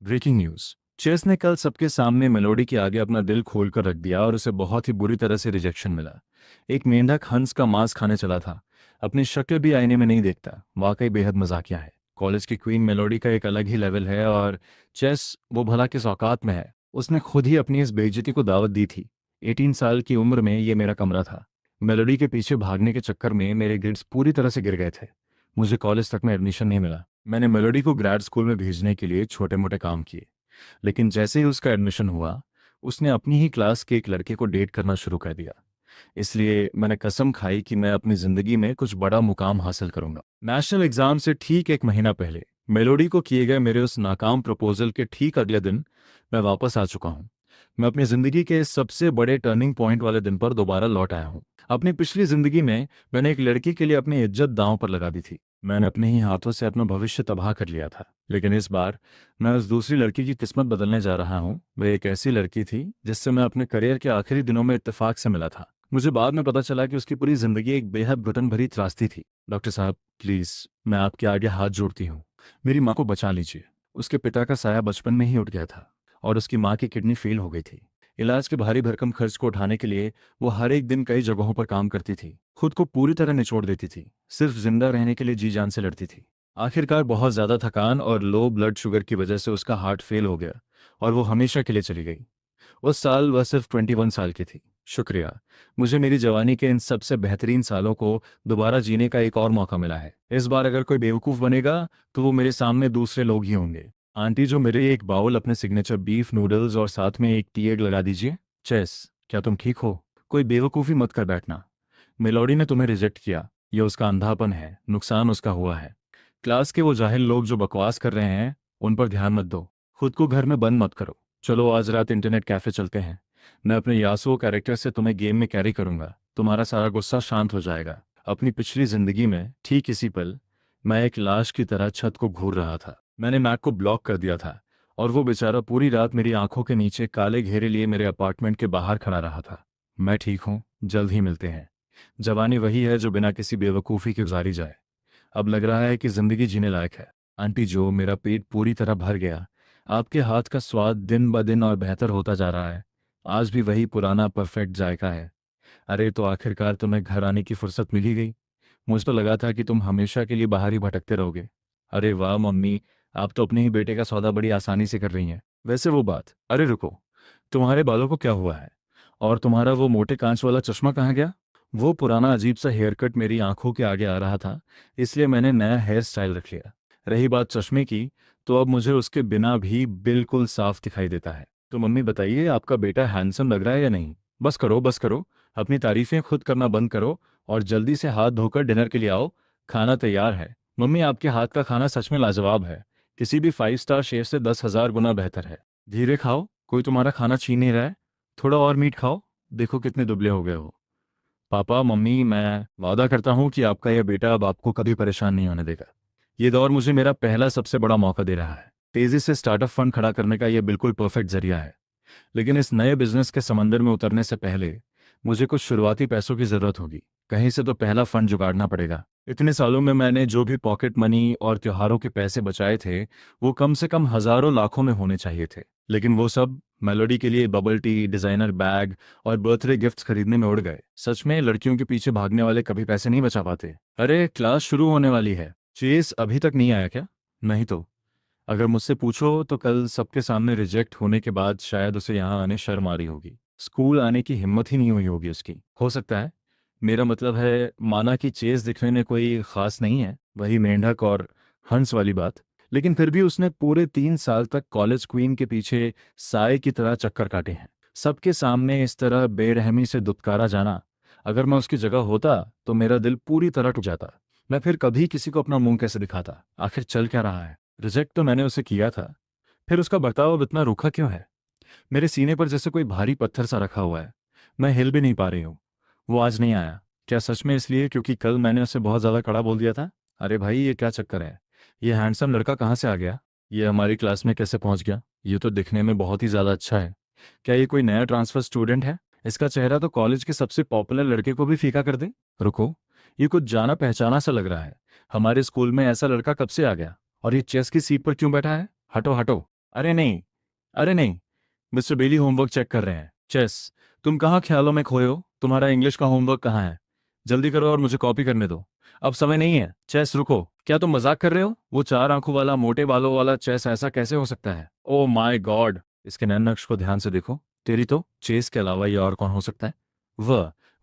Breaking news. Chess ने कल सबके सामने मेलोडी के आगे अपना दिल खोलकर रख दिया और उसे बहुत ही बुरी तरह से रिजेक्शन मिला। एक मेंढक हंस का मांस खाने चला था, अपनी शक्ल भी आईने में नहीं देखता। वाकई बेहद मजाकिया है। कॉलेज की क्वीन मेलोडी का एक अलग ही लेवल है और चेस वो भला किस औकात में है। उसने खुद ही अपनी इस बेइज्जती को दावत दी थी। 18 साल की उम्र में ये मेरा कमरा था। मेलोडी के पीछे भागने के चक्कर में मेरे ग्रेड्स पूरी तरह से गिर गए थे। मुझे कॉलेज तक में एडमिशन नहीं मिला। मैंने मेलोडी को ग्रेड स्कूल में भेजने के लिए छोटे मोटे काम किए, लेकिन जैसे ही उसका एडमिशन हुआ उसने अपनी ही क्लास के एक लड़के को डेट करना शुरू कर दिया। इसलिए मैंने कसम खाई कि मैं अपनी जिंदगी में कुछ बड़ा मुकाम हासिल करूंगा। नेशनल एग्जाम से ठीक एक महीना पहले मेलोडी को किए गए मेरे उस नाकाम प्रपोजल के ठीक अगले दिन मैं वापस आ चुका हूँ। मैं अपनी जिंदगी के सबसे बड़े टर्निंग पॉइंट वाले दिन पर दोबारा लौट आया हूँ। अपनी पिछली जिंदगी में मैंने एक लड़की के लिए अपनी इज्जत दांव पर लगा दी थी। मैंने अपने ही हाथों से अपना भविष्य तबाह कर लिया था। लेकिन इस बार मैं उस दूसरी लड़की की किस्मत बदलने जा रहा हूँ। वह एक ऐसी लड़की थी जिससे मैं अपने करियर के आखिरी दिनों में इत्तेफाक से मिला था। मुझे बाद में पता चला कि उसकी पूरी जिंदगी एक बेहद घुटन भरी त्रासदी थी। डॉक्टर साहब, प्लीज मैं आपके आगे हाथ जोड़ती हूँ, मेरी माँ को बचा लीजिए। उसके पिता का साया बचपन में ही उठ गया था और उसकी माँ की किडनी फेल हो गई थी। इलाज के भारी भरकम खर्च को उठाने के लिए वो हर एक दिन कई जगहों पर काम करती थी, खुद को पूरी तरह निचोड़ देती थी, सिर्फ जिंदा रहने के लिए जी जान से लड़ती थी। आखिरकार बहुत ज्यादा थकान और लो ब्लड शुगर की वजह से उसका हार्ट फेल हो गया और वो हमेशा के लिए चली गई। उस साल वह सिर्फ 21 साल की थी। शुक्रिया, मुझे मेरी जवानी के इन सबसे बेहतरीन सालों को दोबारा जीने का एक और मौका मिला है। इस बार अगर कोई बेवकूफ़ बनेगा तो वो मेरे सामने दूसरे लोग ही होंगे। आंटी, जो मेरे एक बाउल अपने सिग्नेचर बीफ नूडल्स और साथ में एक टी एग लगा दीजिए। चेस, क्या तुम ठीक हो? कोई बेवकूफ़ी मत कर बैठना। मेलोडी ने तुम्हें रिजेक्ट किया, यह उसका अंधापन है, नुकसान उसका हुआ है। क्लास के वो जाहिल लोग जो बकवास कर रहे हैं उन पर ध्यान मत दो। खुद को घर में बंद मत करो। चलो आज रात इंटरनेट कैफे चलते हैं। मैं अपने यासुओ कैरेक्टर से तुम्हें गेम में कैरी करूंगा। तुम्हारा सारा गुस्सा शांत हो जाएगा। अपनी पिछली जिंदगी में ठीक इसी पल मैं एक लाश की तरह छत को घूर रहा था। मैंने मैक को ब्लॉक कर दिया था और वो बेचारा पूरी रात मेरी आंखों के नीचे काले घेरे लिए मेरे अपार्टमेंट के बाहर खड़ा रहा था। मैं ठीक हूँ, जल्द ही मिलते हैं। जवानी वही है जो बिना किसी बेवकूफ़ी के गुजारी जाए। अब लग रहा है कि जिंदगी जीने लायक है। आंटी जो, मेरा पेट पूरी तरह भर गया। आपके हाथ का स्वाद दिन ब दिन और बेहतर होता जा रहा है। आज भी वही पुराना परफेक्ट जायका है। अरे तो आखिरकार तुम्हें घर आने की फुर्सत मिल ही गई। मुझे तो लगा था कि तुम हमेशा के लिए बाहर ही भटकते रहोगे। अरे वाह मम्मी, आप तो अपने ही बेटे का सौदा बड़ी आसानी से कर रही हैं। वैसे वो बात, अरे रुको, तुम्हारे बालों को क्या हुआ है? और तुम्हारा वो मोटे कांच वाला चश्मा कहाँ गया? वो पुराना अजीब सा हेयर कट मेरी आंखों के आगे आ रहा था, इसलिए मैंने नया हेयर स्टाइल रख लिया। रही बात चश्मे की, तो अब मुझे उसके बिना भी बिल्कुल साफ दिखाई देता है। तो मम्मी बताइए, आपका बेटा हैंडसम लग रहा है या नहीं? बस करो बस करो, अपनी तारीफें खुद करना बंद करो और जल्दी से हाथ धोकर डिनर के लिए आओ। खाना तैयार है। मम्मी, आपके हाथ का खाना सच में लाजवाब है। किसी भी 5 स्टार शेफ से 10,000 गुना बेहतर है। धीरे खाओ, कोई तुम्हारा खाना छीन नहीं रहा है। थोड़ा और मीट खाओ, देखो कितने दुबले हो गए हो। पापा मम्मी, मैं वादा करता हूँ कि आपका यह बेटा अब आपको कभी परेशान नहीं होने देगा। ये दौर मुझे मेरा पहला सबसे बड़ा मौका दे रहा है। तेजी से स्टार्टअप फंड खड़ा करने का यह बिल्कुल परफेक्ट जरिया है। लेकिन इस नए बिजनेस के समंदर में उतरने से पहले मुझे कुछ शुरुआती पैसों की जरूरत होगी। कहीं से तो पहला फंड जुगाड़ना पड़ेगा। इतने सालों में मैंने जो भी पॉकेट मनी और त्योहारों के पैसे बचाए थे वो कम से कम हजारों लाखों में होने चाहिए थे। लेकिन वो सब मेलोडी के लिए बबल टी, डिजाइनर बैग और बर्थडे गिफ्ट्स खरीदने में उड़ गए। सच में लड़कियों के पीछे भागने वाले कभी पैसे नहीं बचा पाते। अरे क्लास शुरू होने वाली है। चेस अभी तक नहीं आया क्या? नहीं तो अगर मुझसे पूछो तो कल सबके सामने रिजेक्ट होने के बाद शायद उसे यहाँ आने शर्म आ रही होगी। स्कूल आने की हिम्मत ही नहीं हुई होगी उसकी। हो सकता है। मेरा मतलब है, माना कि चेस दिखने में कोई खास नहीं है, वही मेंढक और हंस वाली बात, लेकिन फिर भी उसने पूरे 3 साल तक कॉलेज क्वीन के पीछे साए की तरह चक्कर काटे हैं। सबके सामने इस तरह बेरहमी से दुत्कारा जाना, अगर मैं उसकी जगह होता तो मेरा दिल पूरी तरह टूट जाता। मैं फिर कभी किसी को अपना मुंह कैसे दिखाता? आखिर चल क्या रहा है? रिजेक्ट तो मैंने उसे किया था, फिर उसका बर्ताव अब इतना रूखा क्यों है? मेरे सीने पर जैसे कोई भारी पत्थर सा रखा हुआ है। मैं हिल भी नहीं पा रही हूँ। वो आज नहीं आया। क्या सच में इसलिए क्योंकि कल मैंने उसे बहुत ज़्यादा कड़ा बोल दिया था? अरे भाई, ये क्या चक्कर है? ये हैंडसम लड़का कहाँ से आ गया? ये हमारी क्लास में कैसे पहुँच गया? ये तो दिखने में बहुत ही ज़्यादा अच्छा है। क्या ये कोई नया ट्रांसफर स्टूडेंट है? इसका चेहरा तो कॉलेज के सबसे पॉपुलर लड़के को भी फीका कर दे। रुको, ये कुछ जाना पहचाना सा लग रहा है। हमारे स्कूल में ऐसा लड़का कब से आ गया? और ये चेस की सीट पर क्यों बैठा है? हटो हटो। अरे नहीं, अरे नहीं, मिस्टर बेली होमवर्क चेक कर रहे हैं। चेस, तुम कहाँ ख्यालों में खोए हो? तुम्हारा इंग्लिश का होमवर्क कहाँ है? जल्दी करो और मुझे कॉपी करने दो। अब समय नहीं है। चेस रुको, क्या तुम मजाक कर रहे हो? वो चार आंखों वाला मोटे बालों वाला चेस ऐसा कैसे हो सकता है? ओ माय गॉड, इसके नैन नक्श को ध्यान से देखो। तेरी तो चेस के अलावा ये और कौन हो सकता है?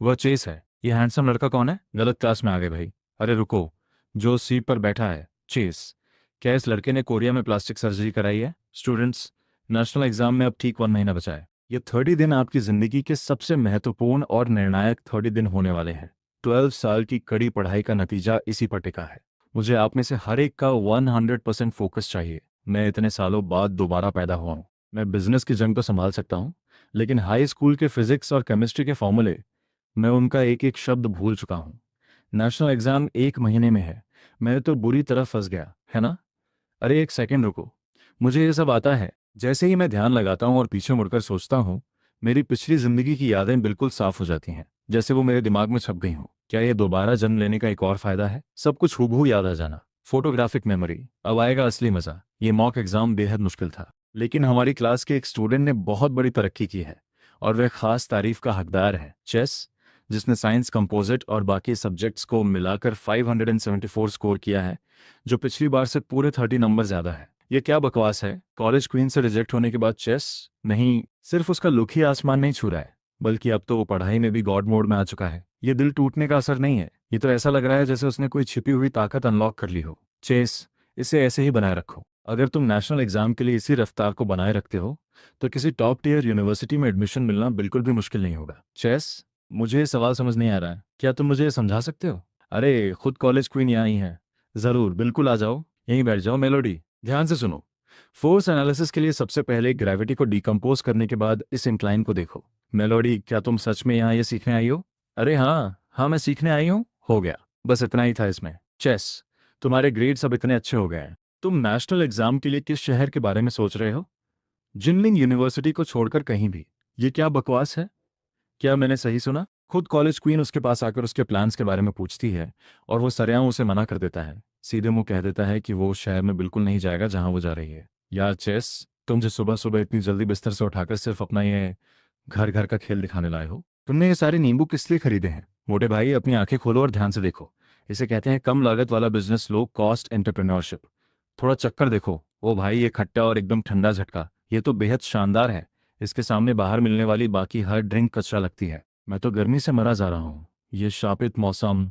वह चेस है। ये हैंडसम लड़का कौन है? गलत क्लास में आ गए भाई। अरे रुको, जो सीट पर बैठा है चेस, क्या इस लड़के ने कोरिया में प्लास्टिक सर्जरी कराई है? स्टूडेंट्स, नेशनल एग्जाम में अब ठीक 1 महीना बचा है। ये 30 दिन आपकी जिंदगी के सबसे महत्वपूर्ण और निर्णायक 30 दिन होने वाले हैं। 12 साल की कड़ी पढ़ाई का नतीजा इसी पर टिका है। मुझे आप में से हर एक का 100% फोकस चाहिए। मैं इतने सालों बाद दोबारा पैदा हुआ हूँ। मैं बिजनेस की जंग तो संभाल सकता हूँ, लेकिन हाई स्कूल के फिजिक्स और केमिस्ट्री के फॉर्मूले, मैं उनका एक एक शब्द भूल चुका हूँ। नेशनल एग्जाम 1 महीने में है। मैं तो बुरी तरह फंस गया है ना। अरे एक सेकंड रुको, मुझे ये सब आता है। जैसे ही मैं ध्यान लगाता हूँ और पीछे मुड़कर सोचता हूँ, मेरी पिछली जिंदगी की यादें बिल्कुल साफ हो जाती हैं, जैसे वो मेरे दिमाग में छप गई हों। क्या ये दोबारा जन्म लेने का एक और फायदा है? सब कुछ हूबहू याद आ जाना, फोटोग्राफिक मेमोरी। अब आएगा असली मजा। ये मॉक एग्जाम बेहद मुश्किल था, लेकिन हमारी क्लास के एक स्टूडेंट ने बहुत बड़ी तरक्की की है, और वह खास तारीफ का हकदार है। चेस, जिसने साइंस, कंपोजिट और बाकी सब्जेक्ट्स को मिलाकर 574 स्कोर किया है, जो पिछली बार से पूरे 30 नंबर ज्यादा है। ये क्या बकवास है? कॉलेज क्वीन से रिजेक्ट होने के बाद चेस? नहीं, सिर्फ उसका लुक ही आसमान नहीं छू रहा है, बल्कि अब तो वो पढ़ाई में भी गॉड मोड में आ चुका है। ये दिल टूटने का असर नहीं है, ये तो ऐसा लग रहा है जैसे उसने कोई छिपी हुई ताकत अनलॉक कर ली हो। चेस, इसे ऐसे ही बनाए रखो। अगर तुम नेशनल एग्जाम के लिए इसी रफ्तार को बनाए रखते हो, तो किसी टॉप टियर यूनिवर्सिटी में एडमिशन मिलना बिल्कुल भी मुश्किल नहीं होगा। चेस, मुझे ये सवाल समझ नहीं आ रहा है, क्या तुम मुझे ये समझा सकते हो? अरे खुद कॉलेज क्वीन यहाँ ही है। जरूर, बिल्कुल आ जाओ, यहीं बैठ जाओ। मेलोडी, ध्यान से सुनो। फोर्स एनालिसिस के लिए सबसे पहले ग्रेविटी को डिकम्पोज करने के बाद इस इंक्लाइन को देखो। मेलोडी, क्या तुम सच में यहाँ ये सीखने आई हो? अरे हाँ हाँ, मैं सीखने आई हूँ। हो गया, बस इतना ही था इसमें। चेस, तुम्हारे ग्रेड्स अब इतने अच्छे हो गए हैं। तुम नेशनल एग्जाम के लिए किस शहर के बारे में सोच रहे हो? जिनलिंग यूनिवर्सिटी को छोड़कर कहीं भी? ये क्या बकवास है? क्या मैंने सही सुना? खुद कॉलेज क्वीन उसके पास आकर उसके प्लान्स के बारे में पूछती है, और वो सरेआम उसे मना कर देता है। सीधे मुंह कह देता है कि वो उस शहर में बिल्कुल नहीं जाएगा जहां वो जा रही है। यार चेस, तुम जो सुबह सुबह इतनी जल्दी बिस्तर से उठाकर सिर्फ अपना ये घर घर का खेल दिखाने लाए हो, तुमने ये सारे नींबू किस लिए खरीदे हैं? मोटे भाई, अपनी आंखें खोलो और ध्यान से देखो। इसे कहते हैं कम लागत वाला बिजनेस, लो कॉस्ट एंटरप्रेन्योरशिप। थोड़ा चक्कर देखो। ओ भाई, ये खट्टा और एकदम ठंडा झटका, ये तो बेहद शानदार है। इसके सामने बाहर मिलने वाली बाकी हर ड्रिंक कचरा लगती है। मैं तो गर्मी से मरा जा रहा हूँ। ये शापित मौसम,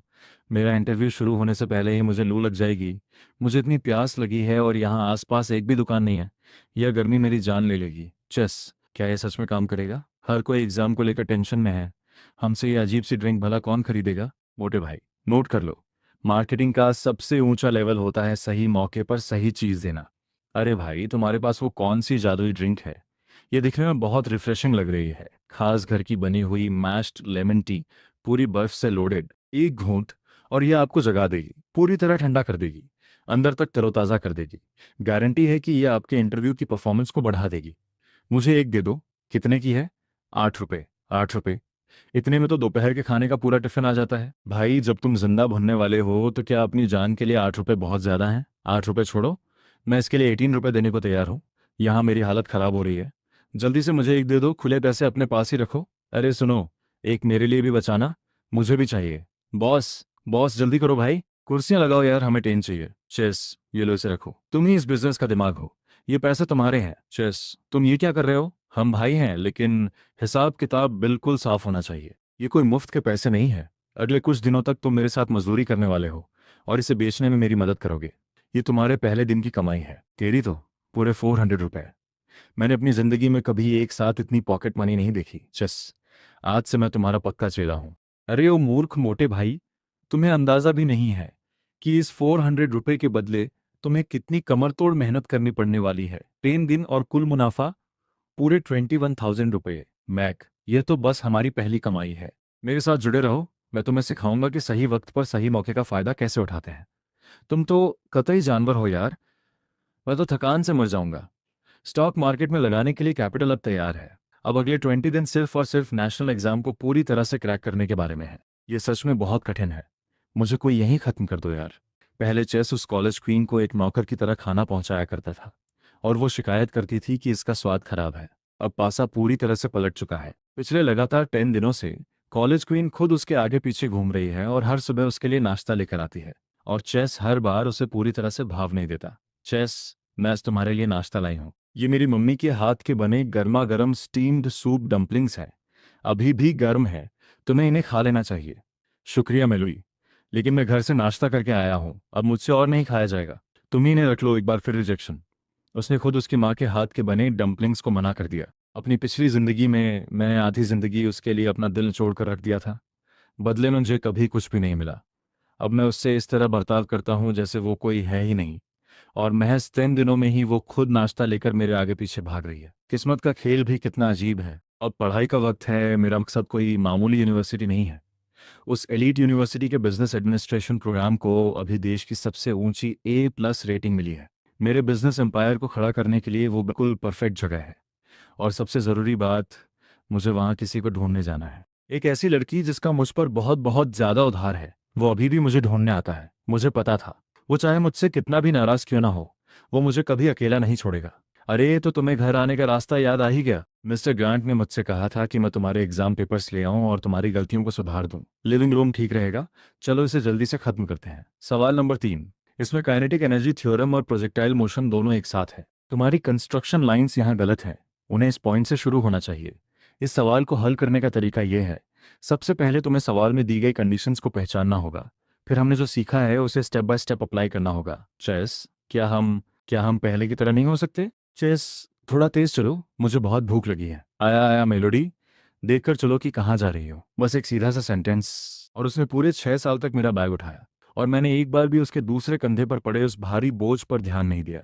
मेरा इंटरव्यू शुरू होने से पहले ही मुझे लू लग जाएगी। मुझे इतनी प्यास लगी है और यहाँ आसपास एक भी दुकान नहीं है। यह गर्मी मेरी जान ले लेगी। चेस, क्या यह सच में काम करेगा? हर कोई एग्जाम को लेकर टेंशन में है, हमसे ये अजीब सी ड्रिंक भला कौन खरीदेगा? मोटे भाई, नोट कर लो, मार्केटिंग का सबसे ऊंचा लेवल होता है सही मौके पर सही चीज देना। अरे भाई, तुम्हारे पास वो कौन सी जादुई ड्रिंक है? ये दिखने में बहुत रिफ्रेशिंग लग रही है। खास घर की बनी हुई मैश्ड लेमन टी, पूरी बर्फ से लोडेड। एक घूंट और ये आपको जगा देगी, पूरी तरह ठंडा कर देगी, अंदर तक तरोताज़ा कर देगी। गारंटी है कि ये आपके इंटरव्यू की परफॉर्मेंस को बढ़ा देगी। मुझे एक दे दो। कितने की है? 8 रुपये। 8 रुपये? इतने में तो दोपहर के खाने का पूरा टिफिन आ जाता है। भाई, जब तुम जिंदा भुनने वाले हो तो क्या अपनी जान के लिए 8 रुपये बहुत ज़्यादा हैं? 8 रुपये छोड़ो, मैं इसके लिए 18 रुपये देने को तैयार हूँ। यहाँ मेरी हालत ख़राब हो रही है। जल्दी से मुझे एक दे दो, खुले पैसे अपने पास ही रखो। अरे सुनो, एक मेरे लिए भी बचाना, मुझे भी चाहिए। बॉस, बॉस जल्दी करो भाई, कुर्सियां लगाओ यार, हमें टेन चाहिए। चेस, ये लो, इसे रखो, तुम ही इस बिजनेस का दिमाग हो, ये पैसे तुम्हारे हैं। चेस, तुम ये क्या कर रहे हो? हम भाई हैं, लेकिन हिसाब किताब बिल्कुल साफ होना चाहिए। ये कोई मुफ्त के पैसे नहीं है। अगले कुछ दिनों तक तुम मेरे साथ मजदूरी करने वाले हो और इसे बेचने में मेरी मदद करोगे। ये तुम्हारे पहले दिन की कमाई है। तेरी तो पूरे 400 रुपये। मैंने अपनी जिंदगी में कभी एक साथ इतनी पॉकेट मनी नहीं देखी। चस, आज से मैं तुम्हारा पक्का चेला हूं। अरे ओ मूर्ख मोटे भाई, तुम्हें अंदाजा भी नहीं है कि इस 400 रुपये के बदले तुम्हें कितनी कमरतोड़ मेहनत करनी पड़ने वाली है। 3 दिन और कुल मुनाफा पूरे 21,000 रुपये। मैक, यह तो बस हमारी पहली कमाई है। मेरे साथ जुड़े रहो, मैं तुम्हें सिखाऊंगा कि सही वक्त पर सही मौके का फायदा कैसे उठाते हैं। तुम तो कतई जानवर हो यार, मैं तो थकान से मर जाऊंगा। स्टॉक मार्केट में लगाने के लिए कैपिटल अब तैयार है। अब अगले 20 दिन सिर्फ और सिर्फ नेशनल एग्जाम को पूरी तरह से क्रैक करने के बारे में है। ये सच में बहुत कठिन है। मुझे कोई यहीं खत्म कर दो यार। पहले चेस उस कॉलेज क्वीन को एक नौकर की तरह खाना पहुंचाया करता था, और वो शिकायत करती थी कि इसका स्वाद खराब है। अब पासा पूरी तरह से पलट चुका है। पिछले लगातार 10 दिनों से कॉलेज क्वीन खुद उसके आगे पीछे घूम रही है और हर सुबह उसके लिए नाश्ता लेकर आती है। और चेस हर बार उसे पूरी तरह से भाव नहीं देता। चेस, मैं आज तुम्हारे लिए नाश्ता लाई हूँ। ये मेरी मम्मी के हाथ के बने गर्मा गर्म स्टीम्ड सूप डम्पलिंग्स हैं। अभी भी गर्म है, तुम्हें इन्हें खा लेना चाहिए। शुक्रिया मेलुई, लेकिन मैं घर से नाश्ता करके आया हूँ, अब मुझसे और नहीं खाया जाएगा। तुम ही इन्हें रख लो। एक बार फिर रिजेक्शन। उसने खुद उसकी माँ के हाथ के बने डम्पलिंग्स को मना कर दिया। अपनी पिछली जिंदगी में मैंने आधी जिंदगी उसके लिए अपना दिल छोड़ कर रख दिया था। बदले में मुझे कभी कुछ भी नहीं मिला। अब मैं उससे इस तरह बर्ताव करता हूँ जैसे वो कोई है ही नहीं। और महज 3 दिनों में ही वो खुद नाश्ता लेकर मेरे आगे पीछे भाग रही है। किस्मत का खेल भी कितना अजीब है। अब पढ़ाई का वक्त है। मेरा मकसद कोई मामूली यूनिवर्सिटी नहीं है। उस एलीट यूनिवर्सिटी के बिजनेस एडमिनिस्ट्रेशन प्रोग्राम को अभी देश की सबसे ऊंची A+ रेटिंग मिली है। मेरे बिजनेस एम्पायर को खड़ा करने के लिए वो बिल्कुल परफेक्ट जगह है। और सबसे ज़रूरी बात, मुझे वहाँ किसी को ढूंढने जाना है। एक ऐसी लड़की जिसका मुझ पर बहुत बहुत ज़्यादा उधार है। वो अभी भी मुझे ढूंढने आता है। मुझे पता था, वो चाहे मुझसे कितना भी नाराज़ क्यों ना हो, वो मुझे कभी अकेला नहीं छोड़ेगा। अरे, तो तुम्हें घर आने का रास्ता याद आ ही गया। मिस्टर ग्रांट ने मुझसे कहा था कि मैं तुम्हारे एग्जाम पेपर्स ले आऊं और तुम्हारी गलतियों को सुधार दूं। लिविंग रूम ठीक रहेगा। चलो इसे जल्दी से खत्म करते हैं। सवाल नंबर 3। इसमें काइनेटिक एनर्जी थ्योरम और प्रोजेक्टाइल मोशन दोनों एक साथ है। तुम्हारी कंस्ट्रक्शन लाइंस यहाँ गलत हैं। उन्हें इस पॉइंट से शुरू होना चाहिए। इस सवाल को हल करने का तरीका यह है, सबसे पहले तुम्हें सवाल में दी गई कंडीशंस को पहचानना होगा। फिर हमने जो सीखा है उसे स्टेप बाय स्टेप अप्लाई करना होगा। चेस, क्या हम पहले की तरह नहीं हो सकते? चेस, थोड़ा तेज चलो, मुझे बहुत भूख लगी है। आया आया मेलोडी, देखकर चलो कि कहाँ जा रही हो। बस एक सीधा सा सेंटेंस। और उसने पूरे 6 साल तक मेरा बैग उठाया, और मैंने एक बार भी उसके दूसरे कंधे पर पड़े उस भारी बोझ पर ध्यान नहीं दिया।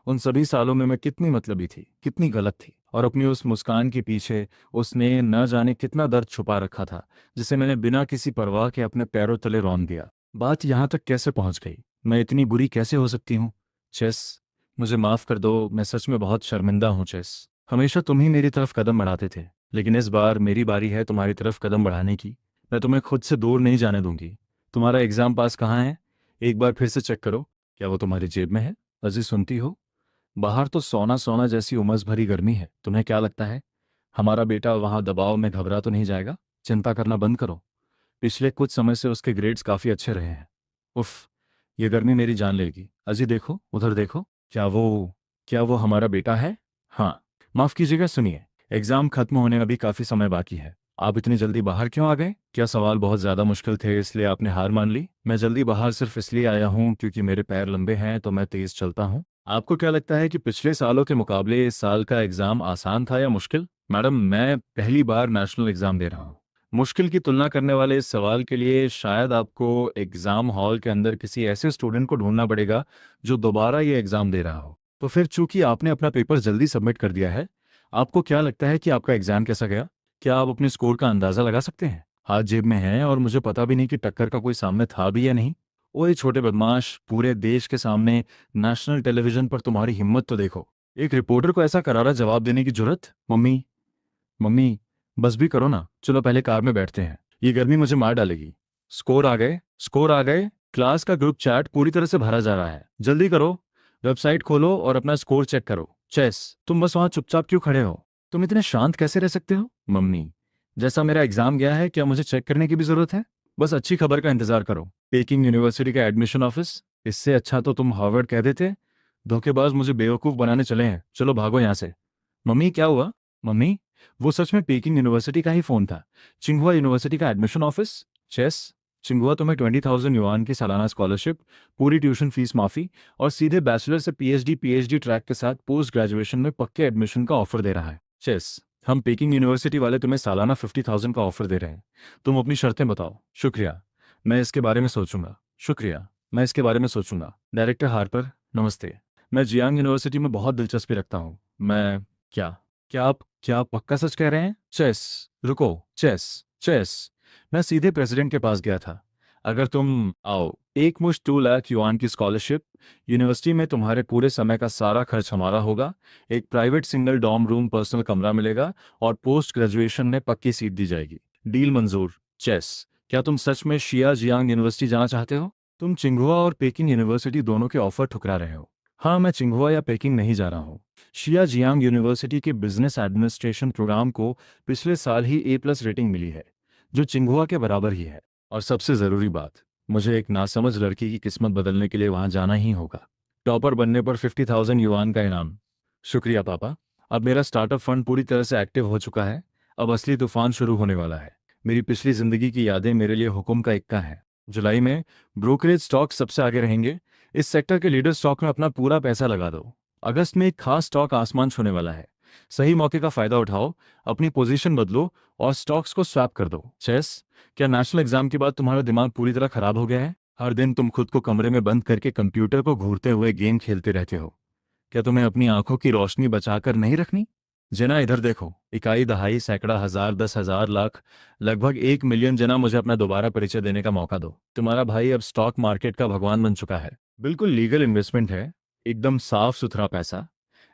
उन सभी सालों में मैं कितनी मतलबी थी, कितनी गलत थी। और अपनी उस मुस्कान के पीछे उसने न जाने कितना दर्द छुपा रखा था, जिसे मैंने बिना किसी परवाह के अपने पैरों तले रौंद दिया। बात यहाँ तक कैसे पहुँच गई? मैं इतनी बुरी कैसे हो सकती हूँ? चेस, मुझे माफ़ कर दो, मैं सच में बहुत शर्मिंदा हूँ। चेस, हमेशा तुम ही मेरी तरफ कदम बढ़ाते थे, लेकिन इस बार मेरी बारी है तुम्हारी तरफ कदम बढ़ाने की। मैं तुम्हें खुद से दूर नहीं जाने दूंगी। तुम्हारा एग्ज़ाम पास कहाँ है? एक बार फिर से चेक करो। क्या वो तुम्हारी जेब में है? अजी, सुनती हो? बाहर तो सोना सोना जैसी उमस भरी गर्मी है। तुम्हें क्या लगता है हमारा बेटा वहां दबाव में घबरा तो नहीं जाएगा? चिंता करना बंद करो। पिछले कुछ समय से उसके ग्रेड्स काफी अच्छे रहे हैं। उफ, ये गर्मी मेरी जान लेगी। अजी देखो, उधर देखो। क्या वो हमारा बेटा है? हाँ। माफ कीजिएगा, सुनिए, एग्जाम खत्म होने में अभी काफी समय बाकी है। आप इतनी जल्दी बाहर क्यों आ गए? क्या सवाल बहुत ज्यादा मुश्किल थे इसलिए आपने हार मान ली? मैं जल्दी बाहर सिर्फ इसलिए आया हूँ क्योंकि मेरे पैर लंबे हैं तो मैं तेज चलता हूँ। आपको क्या लगता है कि पिछले सालों के मुकाबले इस साल का एग्जाम आसान था या मुश्किल? मैडम, मैं पहली बार नेशनल एग्जाम दे रहा हूँ। मुश्किल की तुलना करने वाले इस सवाल के लिए शायद आपको एग्जाम हॉल के अंदर किसी ऐसे स्टूडेंट को ढूंढना पड़ेगा जो दोबारा ये एग्जाम दे रहा हो। तो फिर चूंकि आपने अपना पेपर जल्दी सबमिट कर दिया है, आपको क्या लगता है कि आपका एग्जाम कैसा गया? क्या आप अपने स्कोर का अंदाजा लगा सकते हैं? हाथ जेब में है और मुझे पता भी नहीं कि टक्कर का कोई सामने था भी या नहीं। ओए छोटे बदमाश, पूरे देश के सामने नेशनल टेलीविजन पर तुम्हारी हिम्मत तो देखो। एक रिपोर्टर को ऐसा करारा जवाब देने की जुर्रत? मम्मी, मम्मी, बस भी करो ना, चलो पहले कार में बैठते हैं, ये गर्मी मुझे मार डालेगी। स्कोर आ गए, स्कोर आ गए। क्लास का ग्रुप चैट पूरी तरह से भरा जा रहा है, जल्दी करो। वेबसाइट खोलो और अपना स्कोर चेक करो। चेस, तुम बस वहां चुपचाप क्यों खड़े हो? तुम इतने शांत कैसे रह सकते हो? मम्मी, जैसा मेरा एग्जाम गया है, क्या मुझे चेक करने की भी जरूरत है? बस अच्छी खबर का इंतजार करो। पेकिंग यूनिवर्सिटी का एडमिशन ऑफिस। इससे अच्छा तो तुम हार्वर्ड कह देते। धोखेबाज मुझे बेवकूफ बनाने चले हैं, चलो भागो यहाँ से। मम्मी, क्या हुआ? मम्मी, वो सच में पेकिंग यूनिवर्सिटी का ही फोन था। चिंगहुआ यूनिवर्सिटी का एडमिशन ऑफिस। चेस, चिंगहुआ तुम्हें 20,000 युआन की सालाना स्कॉलरशिप, पूरी ट्यूशन फीस माफी और सीधे बैचलर से पीएचडी ट्रैक के साथ पोस्ट ग्रेजुएशन में पक्के एडमिशन का ऑफर दे रहा है। चेस, हम पेकिंग यूनिवर्सिटी वाले तुम्हें सालाना 50,000 का ऑफर दे रहे हैं। तुम अपनी शर्तें बताओ। शुक्रिया, मैं इसके बारे में सोचूंगा। शुक्रिया, मैं इसके बारे में सोचूंगा। डायरेक्टर हार्पर, नमस्ते। मैं जियांग यूनिवर्सिटी में बहुत दिलचस्पी रखता हूँ। मैं क्या क्या आप पक्का सच कह रहे हैं? चेस, रुको। चेस, चेस, मैं सीधे प्रेसिडेंट के पास गया था। अगर तुम आओ, एक मुश्त 2 लाख युआन की स्कॉलरशिप, यूनिवर्सिटी में तुम्हारे पूरे समय का सारा खर्च हमारा होगा, एक private single dorm room personal कमरा मिलेगा और पोस्ट ग्रेजुएशन में पक्की सीट दी जाएगी। डील मंजूर। चेस, क्या तुम सच में शिया जियांग यूनिवर्सिटी जाना चाहते हो? तुम चिंगुआ और पेकिंग यूनिवर्सिटी दोनों के ऑफर ठुकरा रहे हो। हाँ, मैं चिंघुआ या पेकिंग नहीं जा रहा हूँ। शिया जियांग यूनिवर्सिटी के बिजनेस एडमिनिस्ट्रेशन प्रोग्राम को पिछले साल ही A+ रेटिंग मिली है, जो चिंघुआ के बराबर ही है। और सबसे ज़रूरी बात, मुझे एक नासमझ लड़की की किस्मत बदलने के लिए वहाँ जाना ही होगा। टॉपर बनने पर 50,000 युआन का इनाम। शुक्रिया पापा। अब मेरा स्टार्टअप फंड पूरी तरह से एक्टिव हो चुका है। अब असली तूफान शुरू होने वाला है। मेरी पिछली ज़िंदगी की यादें मेरे लिए हुक्म का इक्का है। जुलाई में ब्रोकरेज स्टॉक सबसे आगे रहेंगे। इस सेक्टर के लीडर स्टॉक में अपना पूरा पैसा लगा दो। अगस्त में एक खास स्टॉक आसमान छूने वाला है। सही मौके का फायदा उठाओ, अपनी पोजीशन बदलो और स्टॉक्स को स्वैप कर दो। चेस, क्या नेशनल एग्जाम के बाद तुम्हारा दिमाग पूरी तरह खराब हो गया है? हर दिन तुम खुद को कमरे में बंद करके कंप्यूटर को घूरते हुए गेम खेलते रहते हो। क्या तुम्हें अपनी आंखों की रोशनी बचाकर नहीं रखनी? जना इधर देखो, इकाई, दहाई, सैकड़ा, हजार, 10,000, लाख, लगभग 1 मिलियन। जना, मुझे अपना दोबारा परिचय देने का मौका दो। तुम्हारा भाई अब स्टॉक मार्केट का भगवान बन चुका है। बिल्कुल लीगल इन्वेस्टमेंट है, एकदम साफ सुथरा पैसा।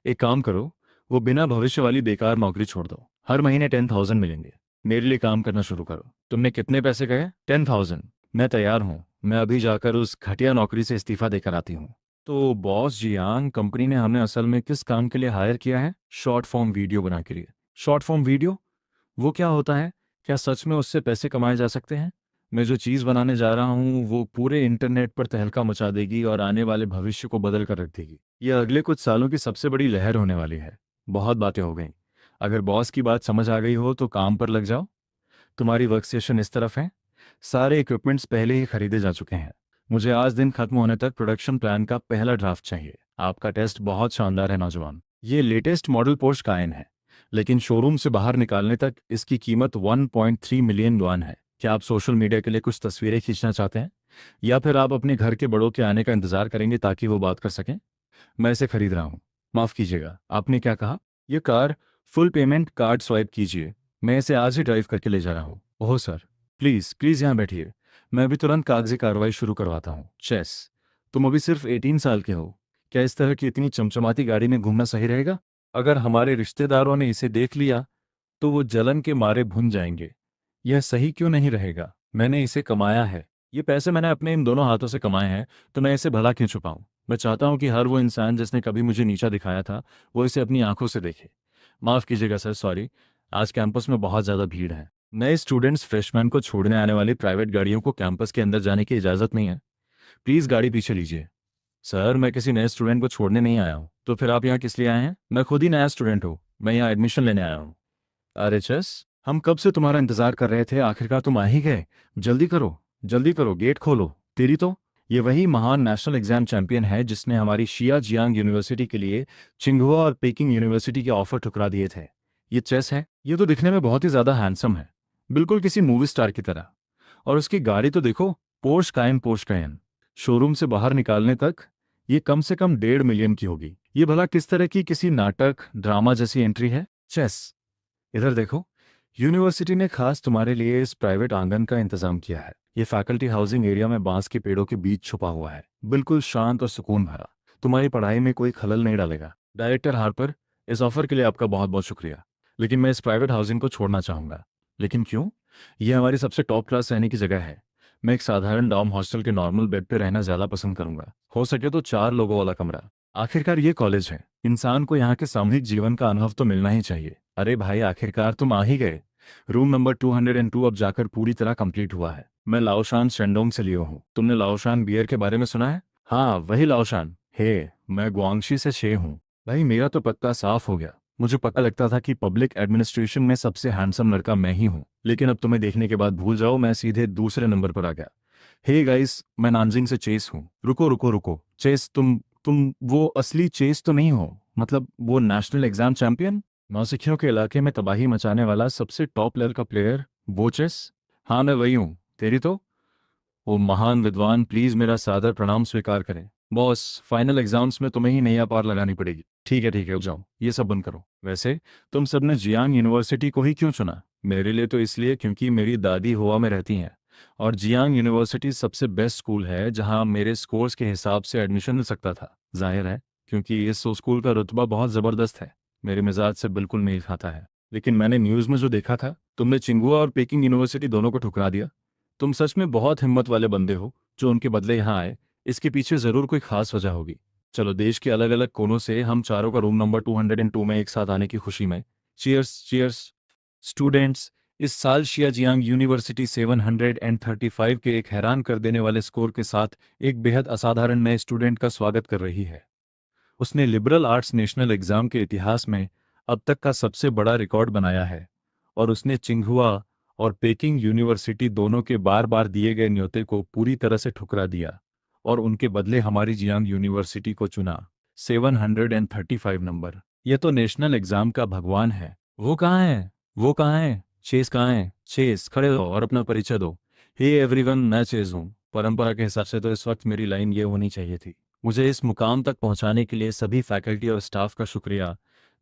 एक काम करो, वो बिना भविष्य वाली बेकार नौकरी छोड़ दो। हर महीने 10,000 मिलेंगे। मेरे लिए काम करना शुरू करो। तुमने कितने पैसे कहे? 10,000। मैं तैयार हूँ। मैं अभी जाकर उस घटिया नौकरी से इस्तीफा देकर आती हूँ। तो बॉस जियांग, कंपनी ने हमें असल में किस काम के लिए हायर किया है? शॉर्ट फॉर्म वीडियो बना के लिए। Short form video? वो क्या होता है? क्या सच में उससे पैसे कमाए जा सकते हैं? मैं जो चीज़ बनाने जा रहा हूँ वो पूरे इंटरनेट पर तहलका मचा देगी और आने वाले भविष्य को बदल कर रख देगी। यह अगले कुछ सालों की सबसे बड़ी लहर होने वाली है। बहुत बातें हो गई। अगर बॉस की बात समझ आ गई हो तो काम पर लग जाओ। तुम्हारी वर्क स्टेशन इस तरफ है। सारे इक्विपमेंट्स पहले ही खरीदे जा चुके हैं। मुझे आज दिन खत्म होने तक प्रोडक्शन प्लान का पहला ड्राफ्ट चाहिए। आपका टेस्ट बहुत शानदार है नौजवान। ये लेटेस्ट मॉडल पोर्श कायन है, लेकिन शोरूम से बाहर निकालने तक इसकी कीमत 1.3 मिलियन युआन है। क्या आप सोशल मीडिया के लिए कुछ तस्वीरें खींचना चाहते हैं, या फिर आप अपने घर के बड़ों के आने का इंतजार करेंगे ताकि वो बात कर सकें? मैं इसे खरीद रहा हूँ। माफ़ कीजिएगा, आपने क्या कहा? ये car, full payment card swipe कीजिए। मैं इसे आज ही ड्राइव करके ले जा रहा हूँ। ओह सर, प्लीज़ प्लीज़ यहाँ बैठिए। मैं अभी तुरंत कागजी कार्रवाई शुरू करवाता हूँ। चेस, तुम अभी सिर्फ 18 साल के हो। क्या इस तरह की इतनी चमचमाती गाड़ी में घूमना सही रहेगा? अगर हमारे रिश्तेदारों ने इसे देख लिया तो वो जलन के मारे भुन जाएंगे। यह सही क्यों नहीं रहेगा? मैंने इसे कमाया है। ये पैसे मैंने अपने इन दोनों हाथों से कमाए हैं, तो मैं इसे भला क्यों छुपाऊं? मैं चाहता हूं कि हर वो इंसान जिसने कभी मुझे नीचा दिखाया था वो इसे अपनी आंखों से देखे। माफ़ कीजिएगा सर, सॉरी। आज कैंपस में बहुत ज़्यादा भीड़ है। नए स्टूडेंट्स फ्रेशमैन को छोड़ने आने वाली प्राइवेट गाड़ियों को कैंपस के अंदर जाने की इजाज़त नहीं है। प्लीज़ गाड़ी पीछे लीजिए। सर, मैं किसी नए स्टूडेंट को छोड़ने नहीं आया हूँ। तो फिर आप यहाँ किस लिए आए हैं? मैं खुद ही नया स्टूडेंट हूँ। मैं यहाँ एडमिशन लेने आया हूँ। अरे चेस, हम कब से तुम्हारा इंतजार कर रहे थे, आखिरकार तुम आ ही गए। जल्दी करो, गेट खोलो। तेरी तो, ये वही महान नेशनल एग्जाम चैंपियन है जिसने हमारी शिया जियांग यूनिवर्सिटी के लिए चिंघुआ और पेकिंग यूनिवर्सिटी के ऑफर ठुकरा दिए थे। ये चेस है। ये तो दिखने में बहुत ही ज्यादा हैंडसम है, बिल्कुल किसी मूवी स्टार की तरह। और उसकी गाड़ी तो देखो, पोर्श कायन। शोरूम से बाहर निकालने तक ये कम से कम 1.5 मिलियन की होगी। ये भला किस तरह की किसी नाटक ड्रामा जैसी एंट्री है? चेस, इधर देखो। यूनिवर्सिटी ने खास तुम्हारे लिए इस प्राइवेट आंगन का इंतजाम किया है। ये फैकल्टी हाउसिंग एरिया में बांस के पेड़ों के बीच छुपा हुआ है, बिल्कुल शांत और सुकून भरा। तुम्हारी पढ़ाई में कोई खलल नहीं डालेगा। डायरेक्टर हार्पर, इस ऑफर के लिए आपका बहुत बहुत शुक्रिया, लेकिन मैं इस प्राइवेट हाउसिंग को छोड़ना चाहूंगा। लेकिन क्यों? यह हमारी सबसे टॉप क्लास रहने की जगह है। मैं एक साधारण डॉर्म हॉस्टल के नॉर्मल बेड पे रहना ज्यादा पसंद करूंगा। हो सके तो 4 लोगों वाला कमरा। आखिरकार ये कॉलेज है, इंसान को यहाँ के सामूहिक जीवन का अनुभव तो मिलना ही चाहिए। अरे भाई, आखिरकार तुम आ ही गए। रूम नंबर 202 अब जाकर पूरी तरह कंप्लीट हुआ है। मैं लाओशान शेंडोंग से लियो हूँ। तुमने लाओशान बियर के बारे में सुना है? हाँ, वही लाओशान। हे, मैं गुआंगशी से शे हूँ। भाई, मेरा तो पत्ता साफ हो गया। मुझे पता लगता था कि पब्लिक एडमिनिस्ट्रेशन में सबसे हैंडसम लड़का मैं ही हूँ, लेकिन अब तुम्हें देखने के बाद भूल जाओ, मैं सीधे दूसरे नंबर पर आ गया। हे गाइस, मैं नानजिंग से चेस हूँ। रुको रुको रुको, चेस, तुम वो असली चेस तो नहीं हो? मतलब वो नेशनल एग्जाम चैंपियन, नौसिखियों के इलाके में तबाही मचाने वाला सबसे टॉप लेवल का प्लेयर, वो चेस? हाँ, मैं वही हूँ। तेरी तो, वो महान विद्वान, प्लीज मेरा सादर प्रणाम स्वीकार करें। बॉस, फाइनल एग्जाम्स में तुम्हें ही नैया पार लगानी पड़ेगी। ठीक है, जाओ, ये सब बंद करो। वैसे तुम सबने जियांग यूनिवर्सिटी को ही क्यों चुना? मेरे लिए तो इसलिए क्योंकि मेरी दादी हुआ में रहती हैं, और जियांग यूनिवर्सिटी सबसे बेस्ट स्कूल है जहां मेरे स्कोर्स के हिसाब से एडमिशन मिल सकता था। जाहिर है, क्योंकि इस स्कूल का रुतबा बहुत ज़बरदस्त है, मेरे मिजाज से बिल्कुल मेल खाता है। लेकिन मैंने न्यूज़ में जो देखा था, तुमने चिंगुआ और पेकिंग यूनिवर्सिटी दोनों को ठुकरा दिया। तुम सच में बहुत हिम्मत वाले बंदे हो जो उनके बदले यहाँ आए। इसके पीछे ज़रूर कोई खास वजह होगी। चलो देश के अलग अलग कोनों से हम चारों का रूम नंबर 202 में एक साथ आने की खुशी में चीयर्स चीयर्स। स्टूडेंट्स, इस साल शियाजियांग यूनिवर्सिटी 735 के एक हैरान कर देने वाले स्कोर के साथ एक बेहद असाधारण नए स्टूडेंट का स्वागत कर रही है। उसने लिबरल आर्ट्स नेशनल एग्जाम के इतिहास में अब तक का सबसे बड़ा रिकॉर्ड बनाया है और उसने चिंगहुआ और पेकिंग यूनिवर्सिटी दोनों के बार बार दिए गए न्योते को पूरी तरह से ठुकरा दिया और उनके बदले हमारी जियांग यूनिवर्सिटी को चुना। 735 नंबर, यह तो नेशनल एग्जाम का भगवान है। वो कहाँ है? वो कहाँ है? चेस कहाँ है? चेस, खड़े हो और अपना परिचय दो। हे एवरीवन, मैं चेस हूँ। परंपरा के हिसाब से तो इस वक्त मेरी लाइन ये होनी चाहिए थी। मुझे इस मुकाम तक पहुंचाने के लिए सभी फैकल्टी और स्टाफ का शुक्रिया।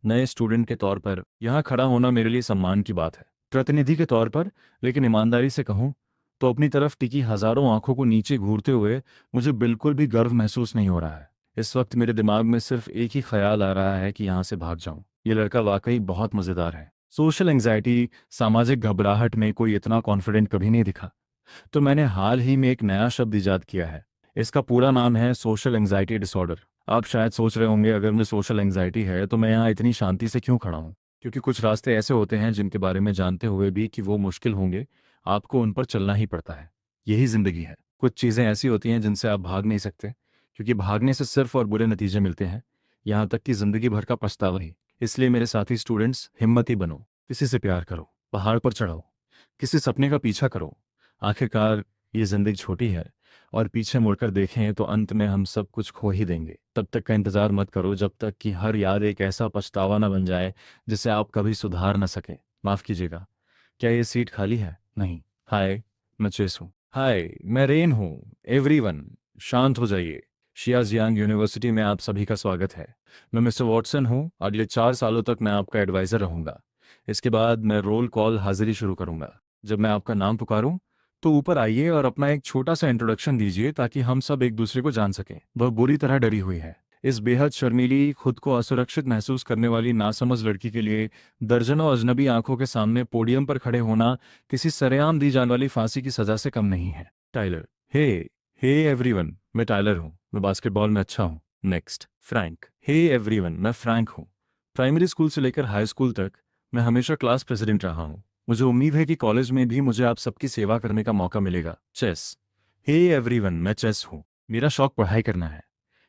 नए स्टूडेंट के तौर पर यहाँ खड़ा होना मेरे लिए सम्मान की बात है, प्रतिनिधि के तौर पर। लेकिन ईमानदारी से कहूँ तो अपनी तरफ टिकी हजारों आंखों को नीचे घूरते हुए मुझे बिल्कुल भी गर्व महसूस नहीं हो रहा है। इस वक्त मेरे दिमाग में सिर्फ एक ही ख्याल आ रहा है कि यहाँ से भाग जाऊं। ये लड़का वाकई बहुत मज़ेदार है। सोशल एंग्जाइटी, सामाजिक घबराहट में कोई इतना कॉन्फिडेंट कभी नहीं दिखा। तो मैंने हाल ही में एक नया शब्द इजाद किया है। इसका पूरा नाम है सोशल एंग्जाइटी डिसऑर्डर। आप शायद सोच रहे होंगे, अगर मुझे सोशल एंग्जाइटी है तो मैं यहाँ इतनी शांति से क्यों खड़ा हूँ? क्योंकि कुछ रास्ते ऐसे होते हैं जिनके बारे में जानते हुए भी कि वो मुश्किल होंगे, आपको उन पर चलना ही पड़ता है। यही जिंदगी है। कुछ चीज़ें ऐसी होती हैं जिनसे आप भाग नहीं सकते, क्योंकि भागने से सिर्फ और बुरे नतीजे मिलते हैं, यहाँ तक कि जिंदगी भर का पछतावा ही। इसलिए मेरे साथी स्टूडेंट्स, हिम्मती बनो, किसी से प्यार करो, पहाड़ पर चढ़ो, किसी सपने का पीछा करो। आखिरकार ये जिंदगी छोटी है और पीछे मुड़कर देखें तो अंत में हम सब कुछ खो ही देंगे। तब तक का इंतजार मत करो जब तक कि हर याद एक ऐसा पछतावा न बन जाए जिसे आप कभी सुधार न सके। माफ कीजिएगा, क्या ये सीट खाली है? नहीं। हाय, मैं चेस हूँ। हाय, मैं रेन हूँ। एवरीवन, शांत हो जाइए। शियाजियांग यूनिवर्सिटी में आप सभी का स्वागत है। मैं मिस्टर वॉटसन हूँ। अगले 4 सालों तक मैं आपका एडवाइज़र रहूँगा। इसके बाद मैं रोल कॉल हाजिरी शुरू करूँगा। जब मैं आपका नाम पुकारूं तो ऊपर आइए और अपना एक छोटा सा इंट्रोडक्शन दीजिए ताकि हम सब एक दूसरे को जान सकें। वह बुरी तरह डरी हुई है। इस बेहद शर्मीली, खुद को असुरक्षित महसूस करने वाली नासमझ लड़की के लिए दर्जनों अजनबी आंखों के सामने पोडियम पर खड़े होना किसी सरेआम दी जाने वाली फांसी की सजा से कम नहीं है। टाइलर। हे, हे एवरीवन, मैं टाइलर हूँ। मैं बास्केटबॉल में अच्छा हूँ। Next, Frank. हे एवरीवन, मैं फ्रैंक हूँ। प्राइमरी स्कूल से लेकर हाई स्कूल तक मैं हमेशा क्लास प्रेसिडेंट रहा हूँ। मुझे उम्मीद है कि कॉलेज में भी मुझे आप सबकी सेवा करने का मौका मिलेगा। चेस। हे एवरीवन, मैं चेस हूँ। मेरा शौक पढ़ाई करना है,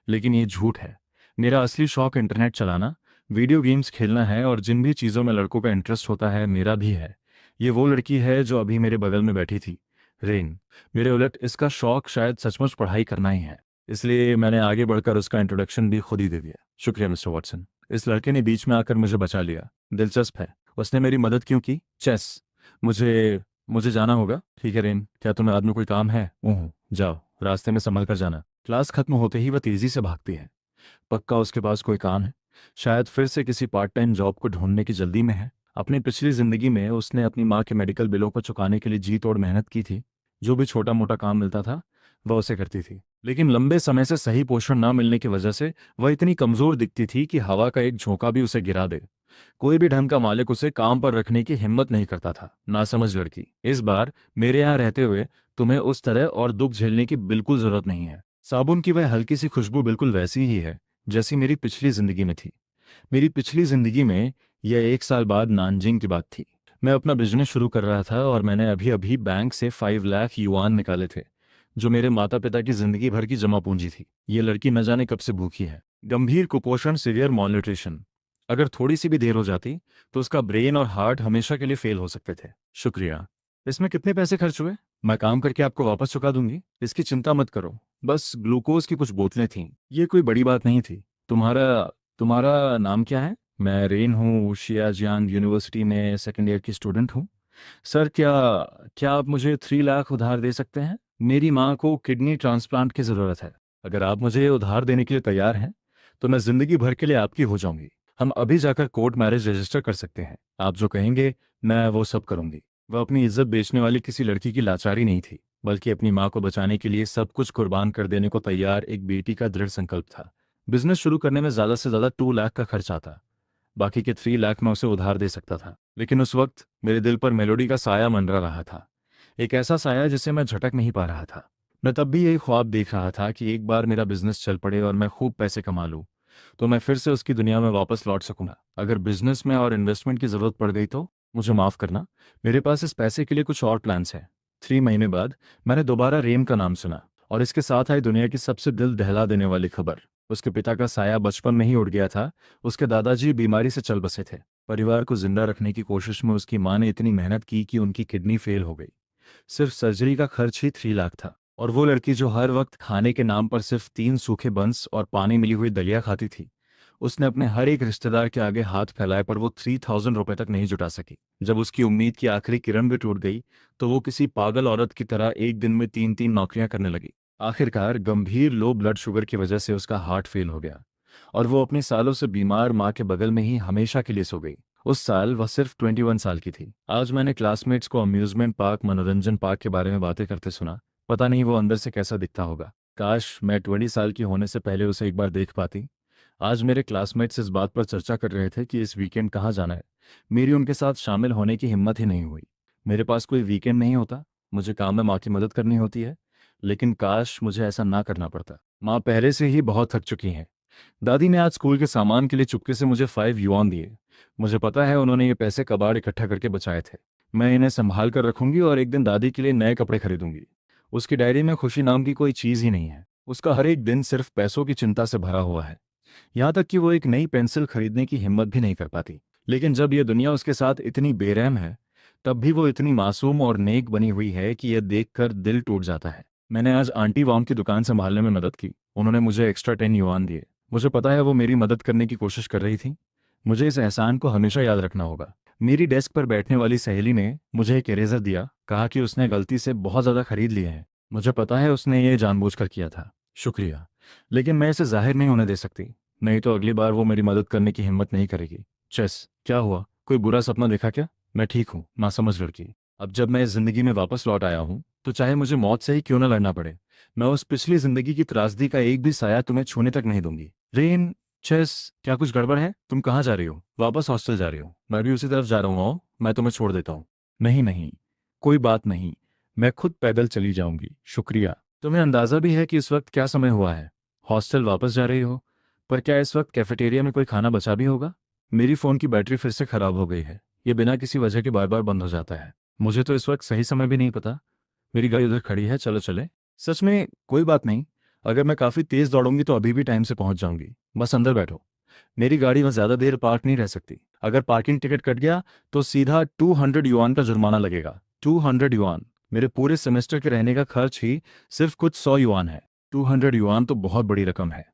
लेकिन ये झूठ है। मेरा असली शौक इंटरनेट चलाना, वीडियो गेम्स खेलना है और जिन भी चीज़ों में लड़कों का इंटरेस्ट होता है मेरा भी है। ये वो लड़की है जो अभी मेरे बगल में बैठी थी, रेन। मेरे उलट इसका शौक शायद सचमुच पढ़ाई करना ही है, इसलिए मैंने आगे बढ़कर उसका इंट्रोडक्शन भी खुद ही दे दिया। शुक्रिया मिस्टर वॉटसन। इस लड़के ने बीच में आकर मुझे बचा लिया। दिलचस्प है, उसने मेरी मदद क्यों की? चेस। मुझे मुझे जाना होगा। ठीक है रेन, क्या तुम्हें बाद में कोई काम है? ओह, जाओ, रास्ते में संभल कर जाना। क्लास खत्म होते ही वह तेजी से भागती है। पक्का उसके पास कोई काम है। शायद फिर से किसी पार्ट टाइम जॉब को ढूंढने की जल्दी में है। अपनी पिछली जिंदगी में उसने अपनी माँ के मेडिकल बिलों को चुकाने के लिए जी तोड़ मेहनत की थी। जो भी छोटा मोटा काम मिलता था वह उसे करती थी, लेकिन लंबे समय से सही पोषण न मिलने की वजह से वह इतनी कमजोर दिखती थी कि हवा का एक झोंका भी उसे गिरा दे। कोई भी ढंग का मालिक उसे काम पर रखने की हिम्मत नहीं करता था। नासमझ लड़की। इस बार मेरे यहाँ रहते हुए तुम्हें उस तरह और दुख झेलने की बिल्कुल जरूरत नहीं है। साबुन की वह हल्की सी खुशबू बिल्कुल वैसी ही है जैसी मेरी पिछली जिंदगी में थी। मेरी पिछली जिंदगी में यह 1 साल बाद नानजिंग की बात थी। मैं अपना बिजनेस शुरू कर रहा था और मैंने अभी अभी बैंक से 5 लाख युआन निकाले थे, जो मेरे माता पिता की जिंदगी भर की जमा पूंजी थी। ये लड़की न जाने कब से भूखी है। गंभीर कुपोषण, सीवियर मॉलन्यूट्रिशन। अगर थोड़ी सी भी देर हो जाती तो उसका ब्रेन और हार्ट हमेशा के लिए फेल हो सकते थे। शुक्रिया। इसमें कितने पैसे खर्च हुए? मैं काम करके आपको वापस चुका दूंगी, इसकी चिंता मत करो। बस ग्लूकोज की कुछ बोतलें थीं। ये कोई बड़ी बात नहीं थी। तुम्हारा तुम्हारा नाम क्या है? मैं रेन हूँ, शियाजियांग यूनिवर्सिटी में सेकेंड ईयर की स्टूडेंट हूँ। सर, क्या क्या आप मुझे 3 लाख उधार दे सकते हैं? मेरी माँ को किडनी ट्रांसप्लांट की ज़रूरत है। अगर आप मुझे उधार देने के लिए तैयार हैं तो मैं ज़िंदगी भर के लिए आपकी हो जाऊंगी। हम अभी जाकर कोर्ट मैरिज रजिस्टर कर सकते हैं। आप जो कहेंगे मैं वो सब करूंगी। वह अपनी इज्जत बेचने वाली किसी लड़की की लाचारी नहीं थी, बल्कि अपनी माँ को बचाने के लिए सब कुछ कुर्बान कर देने को तैयार एक बेटी का दृढ़ संकल्प था। बिजनेस शुरू करने में ज़्यादा से ज़्यादा 2 लाख का खर्च आता, बाकी के 3 लाख मैं उसे उधार दे सकता था। लेकिन उस वक्त मेरे दिल पर मेलोडी का साया मंडरा रहा था, एक ऐसा साया जिसे मैं झटक नहीं पा रहा था। मैं तब भी यही ख्वाब देख रहा था कि एक बार मेरा बिजनेस चल पड़े और मैं खूब पैसे कमा लूँ, तो मैं फिर से उसकी दुनिया में वापस लौट सकूंगा। अगर बिजनेस में और इन्वेस्टमेंट की ज़रूरत पड़ गई तो मुझे माफ़ करना, मेरे पास इस पैसे के लिए कुछ और प्लान्स हैं। 3 महीने बाद मैंने दोबारा रेम का नाम सुना, और इसके साथ आई दुनिया की सबसे दिल दहला देने वाली खबर। उसके पिता का साया बचपन में ही उड़ गया था। उसके दादाजी बीमारी से चल बसे थे। परिवार को जिंदा रखने की कोशिश में उसकी माँ ने इतनी मेहनत की कि उनकी किडनी फेल हो गई। सिर्फ सर्जरी का खर्च ही 3 लाख था। और वो लड़की जो हर वक्त खाने के नाम पर सिर्फ 3 सूखे बंस और पानी मिली हुई दलिया खाती थी, उसने अपने हर एक रिश्तेदार के आगे हाथ फैलाए पर वो 3000 रुपए तक नहीं जुटा सकी। जब उसकी उम्मीद की आखिरी किरण भी टूट गई, तो वो किसी पागल औरत की तरह एक दिन में 3-3 नौकरियां करने लगी। आखिरकार गंभीर लो ब्लड शुगर की वजह से उसका हार्ट फेल हो गया, और वो अपने सालों से बीमार माँ के बगल में ही हमेशा के लिए सो गई। उस साल वह सिर्फ 21 साल की थी। आज मैंने क्लासमेट्स को अम्यूजमेंट पार्क, मनोरंजन पार्क के बारे में बातें करते सुना। पता नहीं वो अंदर से कैसा दिखता होगा। काश मैं 20 साल की होने से पहले उसे एक बार देख पाती। आज मेरे क्लासमेट्स इस बात पर चर्चा कर रहे थे कि इस वीकेंड कहाँ जाना है। मेरी उनके साथ शामिल होने की हिम्मत ही नहीं हुई। मेरे पास कोई वीकेंड नहीं होता, मुझे काम में माँ की मदद करनी होती है। लेकिन काश मुझे ऐसा ना करना पड़ता। माँ पहले से ही बहुत थक चुकी हैं। दादी ने आज स्कूल के सामान के लिए चुपके से मुझे 5 युआन दिए। मुझे पता है उन्होंने ये पैसे कबाड़ इकट्ठा करके बचाए थे। मैं इन्हें संभाल कर रखूंगी और एक दिन दादी के लिए नए कपड़े खरीदूंगी। उसकी डायरी में खुशी नाम की कोई चीज़ ही नहीं है। उसका हर एक दिन सिर्फ पैसों की चिंता से भरा हुआ है। यहाँ तक कि वो एक नई पेंसिल खरीदने की हिम्मत भी नहीं कर पाती। लेकिन जब यह दुनिया उसके साथ इतनी बेरहम है, तब भी वो इतनी मासूम और नेक बनी हुई है कि यह देखकर दिल टूट जाता है। मैंने आज आंटी वाम की दुकान संभालने में मदद की। उन्होंने मुझे एक्स्ट्रा 10 युआन दिए। मुझे पता है वो मेरी मदद करने की कोशिश कर रही थी। मुझे इस एहसान को हमेशा याद रखना होगा। मेरी डेस्क पर बैठने वाली सहेली ने मुझे एक इरेजर दिया, कहा कि उसने गलती से बहुत ज़्यादा खरीद लिए हैं। मुझे पता है उसने ये जानबूझकर किया था। शुक्रिया। लेकिन मैं इसे जाहिर नहीं होने दे सकती, नहीं तो अगली बार वो मेरी मदद करने की हिम्मत नहीं करेगी। चेस, क्या हुआ? कोई बुरा सपना देखा क्या? मैं ठीक हूँ, नासमझ लड़की। अब जब मैं इस जिंदगी में वापस लौट आया हूँ, तो चाहे मुझे मौत से ही क्यों न लड़ना पड़े, मैं उस पिछली जिंदगी की त्रासदी का एक भी साया तुम्हें छूने तक नहीं दूंगी। रेन, चेस, क्या कुछ गड़बड़ है? तुम कहाँ जा रही हो? वापस हॉस्टल जा रही हो? मैं भी उसी तरफ जा रहा हूँ। आओ, मैं तुम्हें छोड़ देता हूँ। नहीं नहीं, कोई बात नहीं, मैं खुद पैदल चली जाऊंगी, शुक्रिया। तुम्हें अंदाजा भी है कि इस वक्त क्या समय हुआ है? हॉस्टल वापस जा रही हो? पर क्या इस वक्त कैफेटेरिया में कोई खाना बचा भी होगा? मेरी फ़ोन की बैटरी फिर से ख़राब हो गई है। ये बिना किसी वजह के बार बार बंद हो जाता है। मुझे तो इस वक्त सही समय भी नहीं पता। मेरी गाड़ी उधर खड़ी है, चलो चले। सच में कोई बात नहीं, अगर मैं काफ़ी तेज़ दौड़ूंगी तो अभी भी टाइम से पहुंच जाऊंगी। बस अंदर बैठो। मेरी गाड़ी में ज़्यादा देर पार्क नहीं रह सकती। अगर पार्किंग टिकट कट गया तो सीधा 200 युआन का जुर्माना लगेगा। 200 युआन। मेरे पूरे सेमेस्टर के रहने का खर्च ही सिर्फ कुछ 100 युआन है। 200 युआन तो बहुत बड़ी रकम है।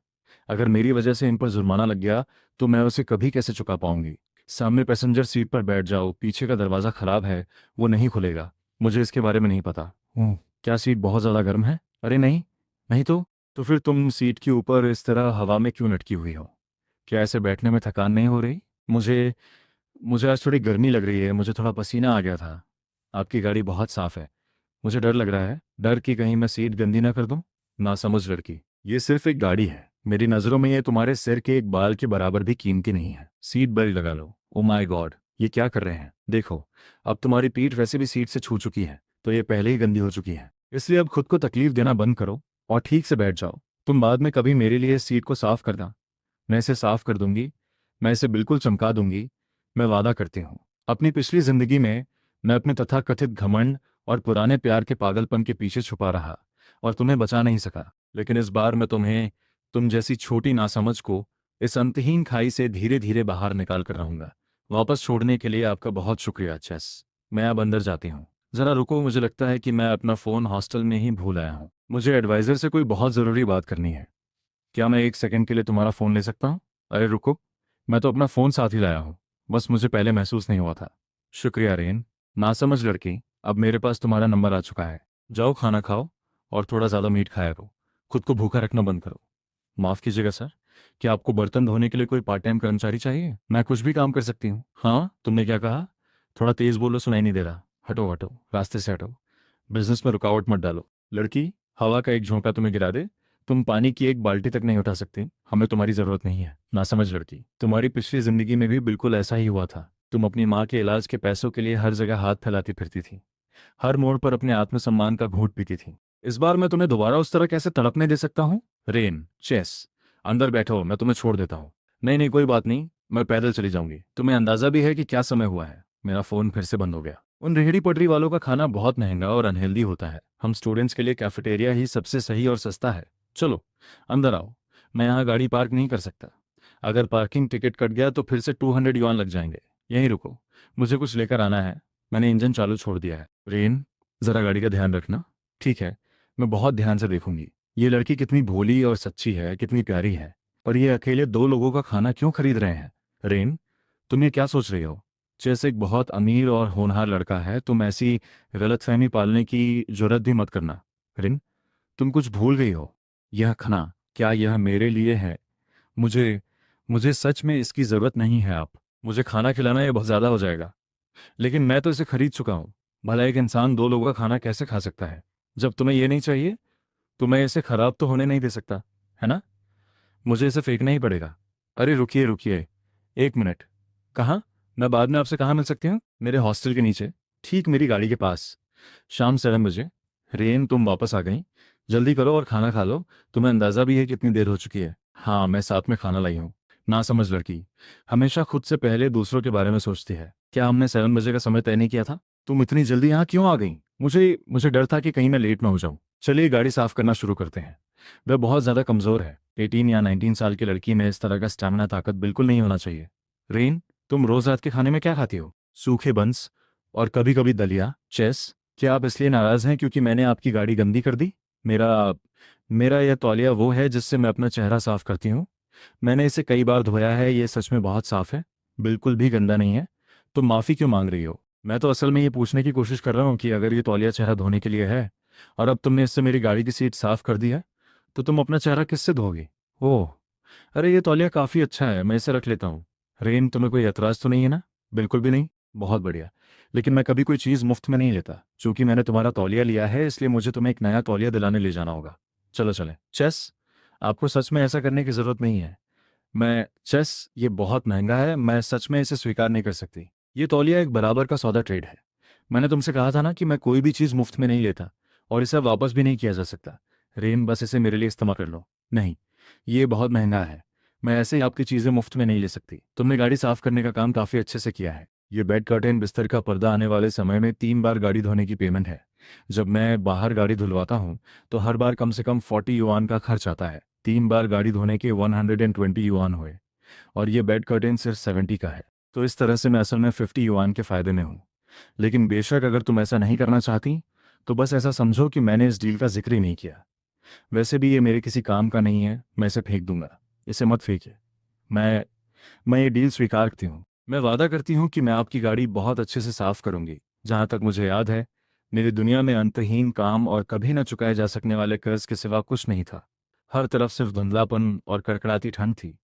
अगर मेरी वजह से इन पर जुर्माना लग गया तो मैं उसे कभी कैसे चुका पाऊंगी? सामने पैसेंजर सीट पर बैठ जाओ, पीछे का दरवाज़ा खराब है, वो नहीं खुलेगा। मुझे इसके बारे में नहीं पता। क्या सीट बहुत ज़्यादा गर्म है? अरे नहीं। नहीं तो फिर तुम सीट के ऊपर इस तरह हवा में क्यों लटकी हुई हो? क्या ऐसे बैठने में थकान नहीं हो रही? मुझे मुझे आज थोड़ी गर्मी लग रही है, मुझे थोड़ा पसीना आ गया था। आपकी गाड़ी बहुत साफ है। मुझे डर लग रहा है, डर कि कहीं मैं सीट गंदी ना कर दूं। नासमझ लड़की, ये सिर्फ एक गाड़ी है। मेरी नज़रों में ये तुम्हारे सिर के एक बाल के बराबर भी कीमती नहीं है। सीट बेल्ट लगा लो। ओ माय गॉड, ये क्या कर रहे हैं? देखो, अब तुम्हारी पीठ वैसे भी सीट से छू चुकी है, तो ये पहले ही गंदी हो चुकी है। इसलिए अब खुद को तकलीफ देना बंद करो और ठीक से बैठ जाओ। तुम बाद में कभी मेरे लिए इस सीट को साफ करना। मैं इसे साफ कर दूंगी। मैं इसे बिल्कुल चमका दूंगी। मैं वादा करती हूँ। अपनी पिछली जिंदगी में मैं अपने तथाकथित घमंड और पुराने प्यार के पागलपन के पीछे छुपा रहा और तुम्हें बचा नहीं सका। लेकिन इस बार मैं तुम्हें, तुम जैसी छोटी नासमझ को, इस अंतहीन खाई से धीरे धीरे बाहर निकाल कर रहूंगा। वापस छोड़ने के लिए आपका बहुत शुक्रिया, चेस। मैं अब अंदर जाती हूँ। जरा रुको, मुझे लगता है कि मैं अपना फ़ोन हॉस्टल में ही भूल आया हूँ। मुझे एडवाइज़र से कोई बहुत ज़रूरी बात करनी है। क्या मैं 1 सेकंड के लिए तुम्हारा फ़ोन ले सकता हूँ? अरे रुको, मैं तो अपना फ़ोन साथ ही लाया हूँ। बस मुझे पहले महसूस नहीं हुआ था। शुक्रिया रेन। नासमझ लड़की, अब मेरे पास तुम्हारा नंबर आ चुका है। जाओ खाना खाओ और थोड़ा ज़्यादा मीट खाया करो। खुद को भूखा रखना बंद करो। माफ़ कीजिएगा सर, क्या आपको बर्तन धोने के लिए कोई पार्ट टाइम कर्मचारी चाहिए? मैं कुछ भी काम कर सकती हूँ। हाँ, तुमने क्या कहा? थोड़ा तेज़ बोलो, सुनाई नहीं दे रहा। हटो हटो, रास्ते से हटो। बिजनेस में रुकावट मत डालो। लड़की, हवा का एक झोंका तुम्हें गिरा दे, तुम पानी की एक बाल्टी तक नहीं उठा सकती। हमें तुम्हारी ज़रूरत नहीं है। नासमझ लड़की, तुम्हारी पिछली ज़िंदगी में भी बिल्कुल ऐसा ही हुआ था। तुम अपनी माँ के इलाज के पैसों के लिए हर जगह हाथ फैलाती फिरती थी। हर मोड़ पर अपने आत्मसम्मान का घूंट पीती थी। इस बार मैं तुम्हें दोबारा उस तरह कैसे तड़पने दे सकता हूँ? रेन, चेस, अंदर बैठो, मैं तुम्हें छोड़ देता हूँ। नहीं नहीं, कोई बात नहीं, मैं पैदल चली जाऊंगी। तुम्हें अंदाजा भी है कि क्या समय हुआ है? मेरा फोन फिर से बंद हो गया। उन रेहड़ी पटरी वालों का खाना बहुत महंगा और अनहेल्दी होता है। हम स्टूडेंट्स के लिए कैफेटेरिया ही सबसे सही और सस्ता है। चलो अंदर आओ। मैं यहाँ गाड़ी पार्क नहीं कर सकता। अगर पार्किंग टिकट कट गया तो फिर से 200 युआन लग जाएंगे। यहीं रुको, मुझे कुछ लेकर आना है। मैंने इंजन चालू छोड़ दिया है। रेन, जरा गाड़ी का ध्यान रखना। ठीक है, मैं बहुत ध्यान से देखूंगी। ये लड़की कितनी भोली और सच्ची है, कितनी प्यारी है। पर ये अकेले 2 लोगों का खाना क्यों खरीद रहे हैं? रेन, तुम ये क्या सोच रही हो? जैसे एक बहुत अमीर और होनहार लड़का है, तुम ऐसी गलतफहमी पालने की जरूरत भी मत करना। रिन, तुम कुछ भूल गई हो। यह खाना, क्या यह मेरे लिए है? मुझे मुझे सच में इसकी ज़रूरत नहीं है। आप मुझे खाना खिलाना ये बहुत ज़्यादा हो जाएगा। लेकिन मैं तो इसे खरीद चुका हूँ। भला एक इंसान 2 लोगों का खाना कैसे खा सकता है? जब तुम्हें ये नहीं चाहिए तो मैं इसे खराब तो होने नहीं दे सकता, है ना? मुझे इसे फेंकना ही पड़ेगा। अरे रुकिए रुकिए, 1 मिनट। कहाँ? मैं बाद में आपसे कहाँ मिल सकती हूँ? मेरे हॉस्टल के नीचे, ठीक मेरी गाड़ी के पास। शाम 7 बजे। रेन, तुम वापस आ गई। जल्दी करो और खाना खा लो। तुम्हें अंदाज़ा भी है कितनी देर हो चुकी है। हाँ, मैं साथ में खाना लाई हूँ। ना समझ लड़की, हमेशा खुद से पहले दूसरों के बारे में सोचती है। क्या हमने 7 बजे का समय तय नहीं किया था? तुम इतनी जल्दी यहाँ क्यों आ गई? मुझे मुझे डर था कि कहीं मैं लेट ना हो जाऊँ। चलिए गाड़ी साफ करना शुरू करते हैं। वह बहुत ज़्यादा कमज़ोर है। 18 या 19 साल की लड़की में इस तरह का स्टैमिना ताकत बिल्कुल नहीं होना चाहिए। रेन, तुम रोज़ रात के खाने में क्या खाती हो? सूखे बंस और कभी कभी दलिया। चेस, क्या आप इसलिए नाराज़ हैं क्योंकि मैंने आपकी गाड़ी गंदी कर दी? मेरा मेरा यह तौलिया वो है जिससे मैं अपना चेहरा साफ करती हूँ। मैंने इसे कई बार धोया है, ये सच में बहुत साफ है। बिल्कुल भी गंदा नहीं है। तुम माफ़ी क्यों मांग रही हो? मैं तो असल में ये पूछने की कोशिश कर रहा हूँ कि अगर ये तौलिया चेहरा धोने के लिए है और अब तुमने इससे मेरी गाड़ी की सीट साफ कर दी है, तो तुम अपना चेहरा किससे धोगी? ओह, अरे ये तौलिया काफ़ी अच्छा है, मैं इसे रख लेता हूँ। रेन, तुम्हें कोई एतराज़ तो नहीं है ना? बिल्कुल भी नहीं। बहुत बढ़िया। लेकिन मैं कभी कोई चीज़ मुफ्त में नहीं लेता। चूंकि मैंने तुम्हारा तौलिया लिया है, इसलिए मुझे तुम्हें एक नया तौलिया दिलाने ले जाना होगा। चलो चलें। चेस, आपको सच में ऐसा करने की ज़रूरत नहीं है। ये बहुत महंगा है, मैं सच में इसे स्वीकार नहीं कर सकती। ये तौलिया एक बराबर का सौदा ट्रेड है। मैंने तुमसे कहा था ना कि मैं कोई भी चीज़ मुफ्त में नहीं लेता, और इसे वापस भी नहीं किया जा सकता। रेन, बस इसे मेरे लिए इस्तेमाल कर लो। नहीं, ये बहुत महंगा है। मैं ऐसे ही आपकी चीज़ें मुफ्त में नहीं ले सकती। तुमने गाड़ी साफ करने का काम काफ़ी अच्छे से किया है। ये बेड कर्टेन, बिस्तर का पर्दा आने वाले समय में 3 बार गाड़ी धोने की पेमेंट है। जब मैं बाहर गाड़ी धुलवाता हूँ तो हर बार कम से कम 40 युआन का खर्च आता है। 3 बार गाड़ी धोने के 120 युआन हुए, और ये बेड कर्टेन सिर्फ 70 का है। तो इस तरह से मैं असल में 50 युआन के फ़ायदे में हूँ। लेकिन बेशक अगर तुम ऐसा नहीं करना चाहती तो बस ऐसा समझो कि मैंने इस डील का जिक्र ही नहीं किया। वैसे भी ये मेरे किसी काम का नहीं है, मैं इसे फेंक दूंगा। इसे मत फेंकिए। मैं मैं ये डील स्वीकार करती हूँ। मैं वादा करती हूँ कि मैं आपकी गाड़ी बहुत अच्छे से साफ करूंगी। जहाँ तक मुझे याद है, मेरी दुनिया में अंतहीन काम और कभी न चुकाए जा सकने वाले कर्ज के सिवा कुछ नहीं था। हर तरफ सिर्फ धुंधलापन और कड़कड़ाती ठंड थी।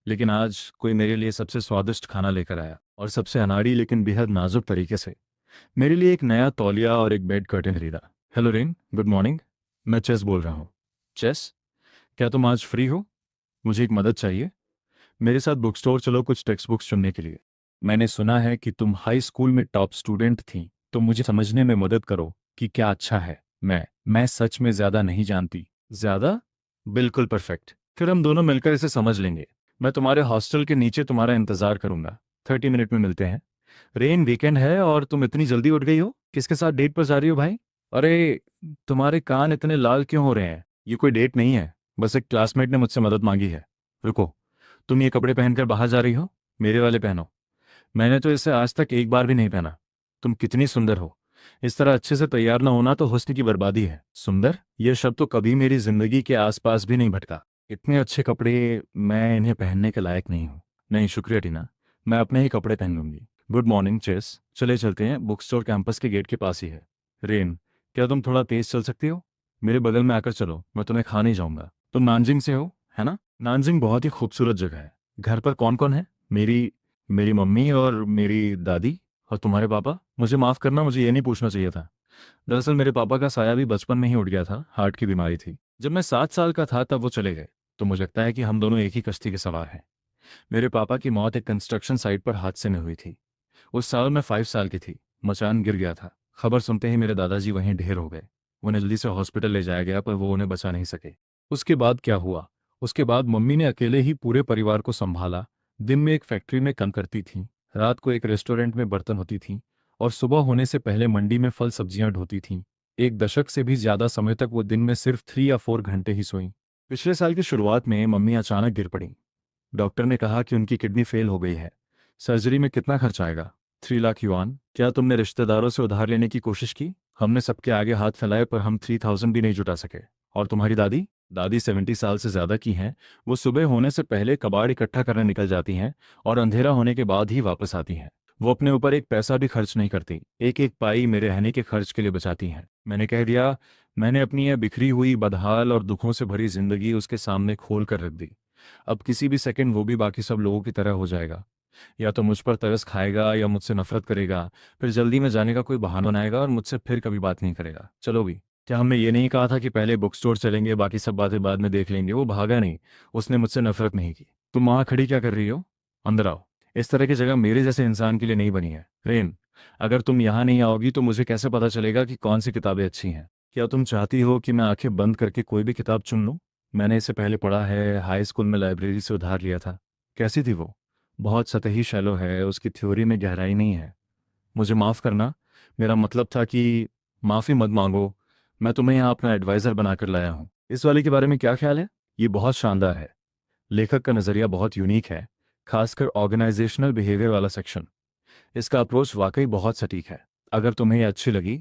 लेकिन आज कोई मेरे लिए सबसे स्वादिष्ट खाना लेकर आया, और सबसे अनाड़ी लेकिन बेहद नाजुक तरीके से मेरे लिए एक नया तौलिया और एक बेड कर्टेन खरीदा। Hello rain, good morning. मैं चेस बोल रहा हूँ। चेस, क्या तुम आज फ्री हो? मुझे एक मदद चाहिए। मेरे साथ बुक स्टोर चलो कुछ टेक्स्ट बुक्स चुनने के लिए। मैंने सुना है कि तुम हाई स्कूल में टॉप स्टूडेंट थी, तो मुझे समझने में मदद करो कि क्या अच्छा है। मैं सच में ज़्यादा नहीं जानती। ज़्यादा? बिल्कुल परफेक्ट। फिर हम दोनों मिलकर इसे समझ लेंगे। मैं तुम्हारे हॉस्टल के नीचे तुम्हारा इंतज़ार करूंगा। 30 मिनट में मिलते हैं। रेन, वीकेंड है और तुम इतनी जल्दी उठ गई हो। किसके साथ डेट पर जा रही हो भाई? अरे, तुम्हारे कान इतने लाल क्यों हो रहे हैं? ये कोई डेट नहीं है, बस एक क्लासमेट ने मुझसे मदद मांगी है। रुको, तुम ये कपड़े पहनकर बाहर जा रही हो? मेरे वाले पहनो। मैंने तो इसे आज तक एक बार भी नहीं पहना। तुम कितनी सुंदर हो। इस तरह अच्छे से तैयार ना होना तो हुस्न की बर्बादी है। सुंदर, यह शब्द तो कभी मेरी जिंदगी के आसपास भी नहीं भटका। इतने अच्छे कपड़े, मैं इन्हें पहनने के लायक नहीं हूँ। नहीं शुक्रिया टीना, मैं अपने ही कपड़े पहन लूंगी। गुड मॉर्निंग चेस, चले चलते हैं, बुक स्टोर कैंपस के गेट के पास ही है। रेन, क्या तुम थोड़ा तेज चल सकती हो? मेरे बगल में आकर चलो, मैं तुम्हें खा नहीं जाऊंगा। तुम नानजिंग से हो, है ना? नानजिंग बहुत ही खूबसूरत जगह है। घर पर कौन कौन है? मेरी मेरी मम्मी और मेरी दादी। और तुम्हारे पापा? मुझे माफ़ करना, मुझे ये नहीं पूछना चाहिए था। दरअसल मेरे पापा का साया भी बचपन में ही उठ गया था, हार्ट की बीमारी थी। जब मैं 7 साल का था तब वो चले गए। तो मुझे लगता है कि हम दोनों एक ही कश्ती के सवार हैं। मेरे पापा की मौत एक कंस्ट्रक्शन साइट पर हादसे में हुई थी। उस साल मैं 5 साल की थी। मचान गिर गया था। खबर सुनते ही मेरे दादाजी वहीं ढेर हो गए। उन्हें जल्दी से हॉस्पिटल ले जाया गया पर वो उन्हें बचा नहीं सके। उसके बाद क्या हुआ? उसके बाद मम्मी ने अकेले ही पूरे परिवार को संभाला। दिन में एक फैक्ट्री में काम करती थी, रात को एक रेस्टोरेंट में बर्तन होती थी, और सुबह होने से पहले मंडी में फल सब्जियां ढोती थीं। एक दशक से भी ज्यादा समय तक वो दिन में सिर्फ 3 या 4 घंटे ही सोईं। पिछले साल की शुरुआत में मम्मी अचानक गिर पड़ी। डॉक्टर ने कहा कि उनकी किडनी फेल हो गई है। सर्जरी में कितना खर्च आएगा? 3 लाख युआन। क्या तुमने रिश्तेदारों से उधार लेने की कोशिश की? हमने सबके आगे हाथ फैलाए पर हम 3,000 भी नहीं जुटा सके। और तुम्हारी दादी? दादी 70 साल से ज्यादा की हैं। वो सुबह होने से पहले कबाड़ इकट्ठा करने निकल जाती हैं और अंधेरा होने के बाद ही वापस आती हैं। वो अपने ऊपर एक पैसा भी खर्च नहीं करती, एक एक पाई मेरे रहने के खर्च के लिए बचाती हैं। मैंने कह दिया। मैंने अपनी यह बिखरी हुई बदहाल और दुखों से भरी जिंदगी उसके सामने खोल कर रख दी। अब किसी भी सेकंड वो भी बाकी सब लोगों की तरह हो जाएगा। या तो मुझ पर तरस खाएगा या मुझसे नफरत करेगा, फिर जल्दी में जाने का कोई बहाना बनाएगा और मुझसे फिर कभी बात नहीं करेगा। चलोगी? क्या हमने ये नहीं कहा था कि पहले बुक स्टोर चलेंगे, बाकी सब बातें बाद में देख लेंगे? वो भागा नहीं, उसने मुझसे नफरत नहीं की। तुम वहां खड़ी क्या कर रही हो? अंदर आओ। इस तरह की जगह मेरे जैसे इंसान के लिए नहीं बनी है। रेन, अगर तुम यहाँ नहीं आओगी तो मुझे कैसे पता चलेगा कि कौन सी किताबें अच्छी हैं? क्या तुम चाहती हो कि मैं आंखें बंद करके कोई भी किताब चुन लूं? मैंने इसे पहले पढ़ा है, हाई स्कूल में लाइब्रेरी से उधार लिया था। कैसी थी वो? बहुत सतही शैलो है, उसकी थ्योरी में गहराई नहीं है। मुझे माफ़ करना, मेरा मतलब था कि माफ़ी मत मांगो। मैं तुम्हें यहाँ अपना एडवाइज़र बनाकर लाया हूँ। इस वाले के बारे में क्या ख्याल है? ये बहुत शानदार है। लेखक का नज़रिया बहुत यूनिक है, खासकर ऑर्गेनाइजेशनल बिहेवियर वाला सेक्शन। इसका अप्रोच वाकई बहुत सटीक है। अगर तुम्हें ये अच्छी लगी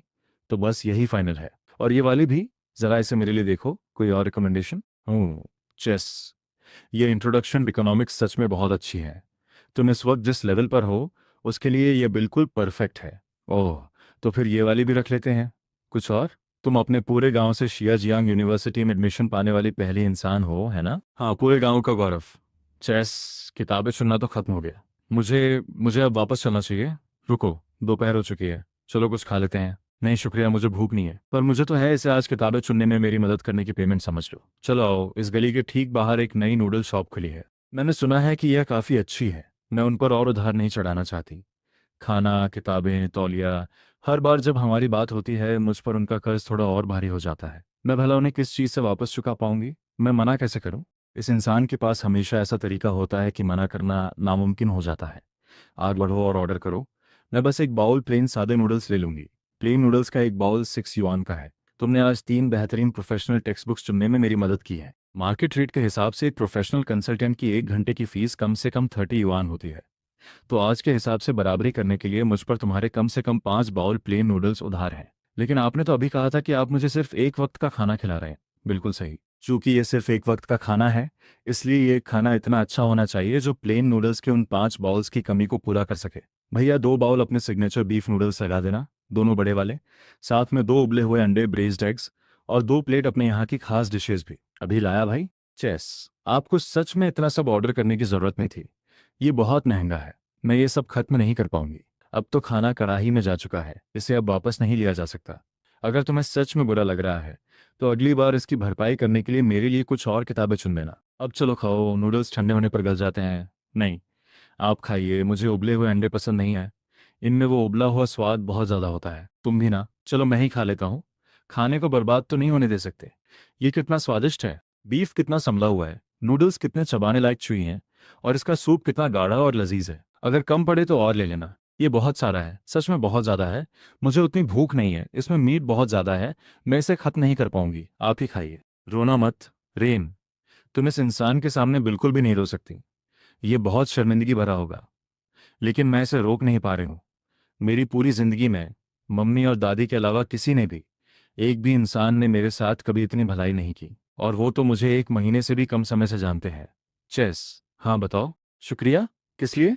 तो बस यही फाइनल है। और ये वाली भी, ज़रा इसे मेरे लिए देखो। कोई और रिकमेंडेशन? ओह, चेस। ये इंट्रोडक्शन इकोनॉमिक्स सच में बहुत अच्छी है। तुम इस वक्त जिस लेवल पर हो उसके लिए ये बिल्कुल परफेक्ट है। ओह, तो फिर ये वाली भी रख लेते हैं। कुछ और? तुम अपने पूरे गांव से शियाजियांग यूनिवर्सिटी में एडमिशन पाने वाली पहली इंसान हो, है ना? हाँ, पूरे गांव का गौरव। चेस किताबें चुनना तो खत्म हो गया। मुझे मुझे अब वापस चलना चाहिए। रुको, दोपहर हो चुकी है। चलो कुछ खा लेते हैं। नहीं शुक्रिया, मुझे भूख नहीं है। पर मुझे तो है, इसे आज किताबें चुनने में मेरी मदद करने की पेमेंट समझ लो। चलो आओ, इस गली के ठीक बाहर एक नई नूडल शॉप खुली है। मैंने सुना है कि यह काफ़ी अच्छी है। मैं उन पर और उधार नहीं चढ़ाना चाहती। खाना, किताबें, तौलिया, हर बार जब हमारी बात होती है मुझ पर उनका कर्ज थोड़ा और भारी हो जाता है। मैं भला उन्हें किस चीज़ से वापस चुका पाऊंगी? मैं मना कैसे करूं? इस इंसान के पास हमेशा ऐसा तरीका होता है कि मना करना नामुमकिन हो जाता है। आग बढ़ो और ऑर्डर करो। मैं बस एक बाउल प्लेन सादे नूडल्स ले लूंगी। प्लेन नूडल्स का एक बाउल 6 युआन का है। तुमने आज 3 बेहतरीन प्रोफेशनल टेक्स्ट बुक्स चुनने में मेरी मदद की है। मार्केट रेट के हिसाब से एक प्रोफेशनल कंसल्टेंट की 1 घंटे की फीस कम से कम 30 युआन होती है। तो आज के हिसाब से बराबरी करने के लिए मुझ पर तुम्हारे कम से कम 5 बाउल प्लेन नूडल्स उधार हैं। लेकिन आपने तो अभी कहा था कि आप मुझे सिर्फ एक वक्त का खाना खिला रहे हैं। बिल्कुल सही। चूंकि ये सिर्फ एक वक्त का खाना है, इसलिए ये खाना इतना अच्छा होना चाहिए जो प्लेन नूडल्स के उन 5 बाउल्स की कमी को पूरा कर सके। भैया 2 बाउल अपने सिग्नेचर बीफ नूडल्स लगा देना, दोनों बड़े वाले। साथ में 2 उबले हुए अंडे, ब्रेस्ड एग्स, और 2 प्लेट अपने यहाँ की खास डिशेज भी। अभी लाया भाई। चेस, आपको सच में इतना सब ऑर्डर करने की ज़रूरत नहीं थी। ये बहुत महंगा है। मैं ये सब खत्म नहीं कर पाऊंगी। अब तो खाना कढ़ाई में जा चुका है, इसे अब वापस नहीं लिया जा सकता। अगर तुम्हें सच में बुरा लग रहा है तो अगली बार इसकी भरपाई करने के लिए मेरे लिए कुछ और किताबें चुन लेना। अब चलो खाओ, नूडल्स ठंडे होने पर गल जाते हैं। नहीं, आप खाइए, मुझे उबले हुए अंडे पसंद नहीं है। इनमें वो उबला हुआ स्वाद बहुत ज़्यादा होता है। तुम भी ना? चलो मैं ही खा लेता हूँ। खाने को बर्बाद तो नहीं होने दे सकते। ये कितना स्वादिष्ट है। बीफ कितना संभला हुआ है, नूडल्स कितने चबाने लायक चुई हैं, और इसका सूप कितना गाढ़ा और लजीज है। अगर कम पड़े तो और ले लेना। ये बहुत सारा है, सच में बहुत ज़्यादा है। मुझे उतनी भूख नहीं है, इसमें मीट बहुत ज़्यादा है। मैं इसे खत्म नहीं कर पाऊंगी, आप ही खाइए। रोना मत, रेन। तुम इस इंसान के सामने बिल्कुल भी नहीं रो सकती। ये बहुत शर्मिंदगी भरा होगा, लेकिन मैं इसे रोक नहीं पा रही हूँ। मेरी पूरी जिंदगी में मम्मी और दादी के अलावा किसी ने भी, एक भी इंसान ने मेरे साथ कभी इतनी भलाई नहीं की। और वो तो मुझे 1 महीने से भी कम समय से जानते हैं। चेस, हाँ बताओ। शुक्रिया? किस लिए?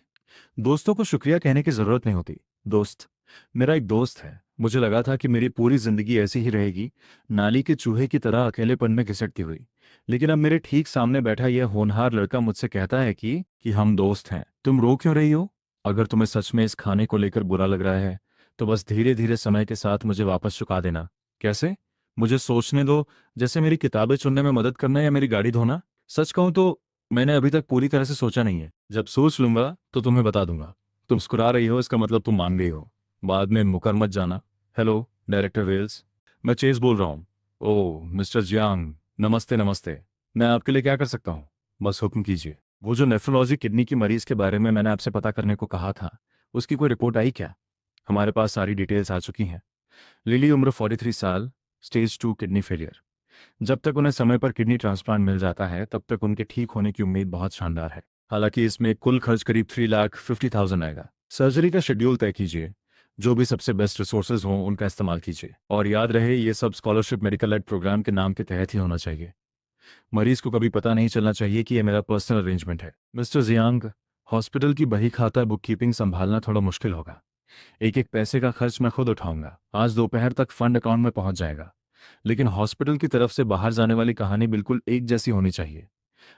दोस्तों को शुक्रिया कहने की जरूरत नहीं होती। दोस्त, मेरा एक दोस्त है। मुझे लगा था कि मेरी पूरी जिंदगी ऐसी ही रहेगी, नाली के चूहे की तरह अकेलेपन में घिसटती हुई। लेकिन अब मेरे ठीक सामने बैठा यह होनहार लड़का मुझसे कहता है कि हम दोस्त हैं। तुम रो क्यों रही हो? अगर तुम्हें सच में इस खाने को लेकर बुरा लग रहा है तो बस धीरे धीरे समय के साथ मुझे वापस चुका देना। कैसे? मुझे सोचने दो। जैसे मेरी किताबें चुनने में मदद करना या मेरी गाड़ी धोना। सच कहूं तो मैंने अभी तक पूरी तरह से सोचा नहीं है। जब सोच लूंगा तो तुम्हें बता दूंगा। तुम मुस्कुरा रही हो, इसका मतलब तुम मान गई हो। बाद में मुकर मत जाना। Hello director Wells. मैं चेस बोल रहा हूँ। ओह मिस्टर जियांग, नमस्ते नमस्ते। मैं आपके लिए क्या कर सकता हूँ? बस हुक्म कीजिए। वो जो नेफ्रोलॉजी किडनी की मरीज के बारे में मैंने आपसे पता करने को कहा था, उसकी कोई रिपोर्ट आई क्या? हमारे पास सारी डिटेल्स आ चुकी हैं। लिली, उम्र 43 साल, स्टेज 2 किडनी फेलियर। जब तक उन्हें समय पर किडनी ट्रांसप्लांट मिल जाता है तब तक उनके ठीक होने की उम्मीद बहुत शानदार है। हालांकि इसमें कुल खर्च करीब 3,50,000 आएगा। सर्जरी का शेड्यूल तय कीजिए। जो भी सबसे बेस्ट रिसोर्सेज हों उनका इस्तेमाल कीजिए, और याद रहे ये सब स्कॉलरशिप मेडिकल एड प्रोग्राम के नाम के तहत ही होना चाहिए। मरीज को कभी पता नहीं चलना चाहिए कि ये मेरा पर्सनल अरेंजमेंट है। मिस्टर जियांग, हॉस्पिटल की बही खाता बुक कीपिंग संभालना थोड़ा मुश्किल होगा। एक एक पैसे का खर्च मैं खुद उठाऊंगा। आज दोपहर तक फंड अकाउंट में पहुंच जाएगा। लेकिन हॉस्पिटल की तरफ से बाहर जाने वाली कहानी बिल्कुल एक जैसी होनी चाहिए।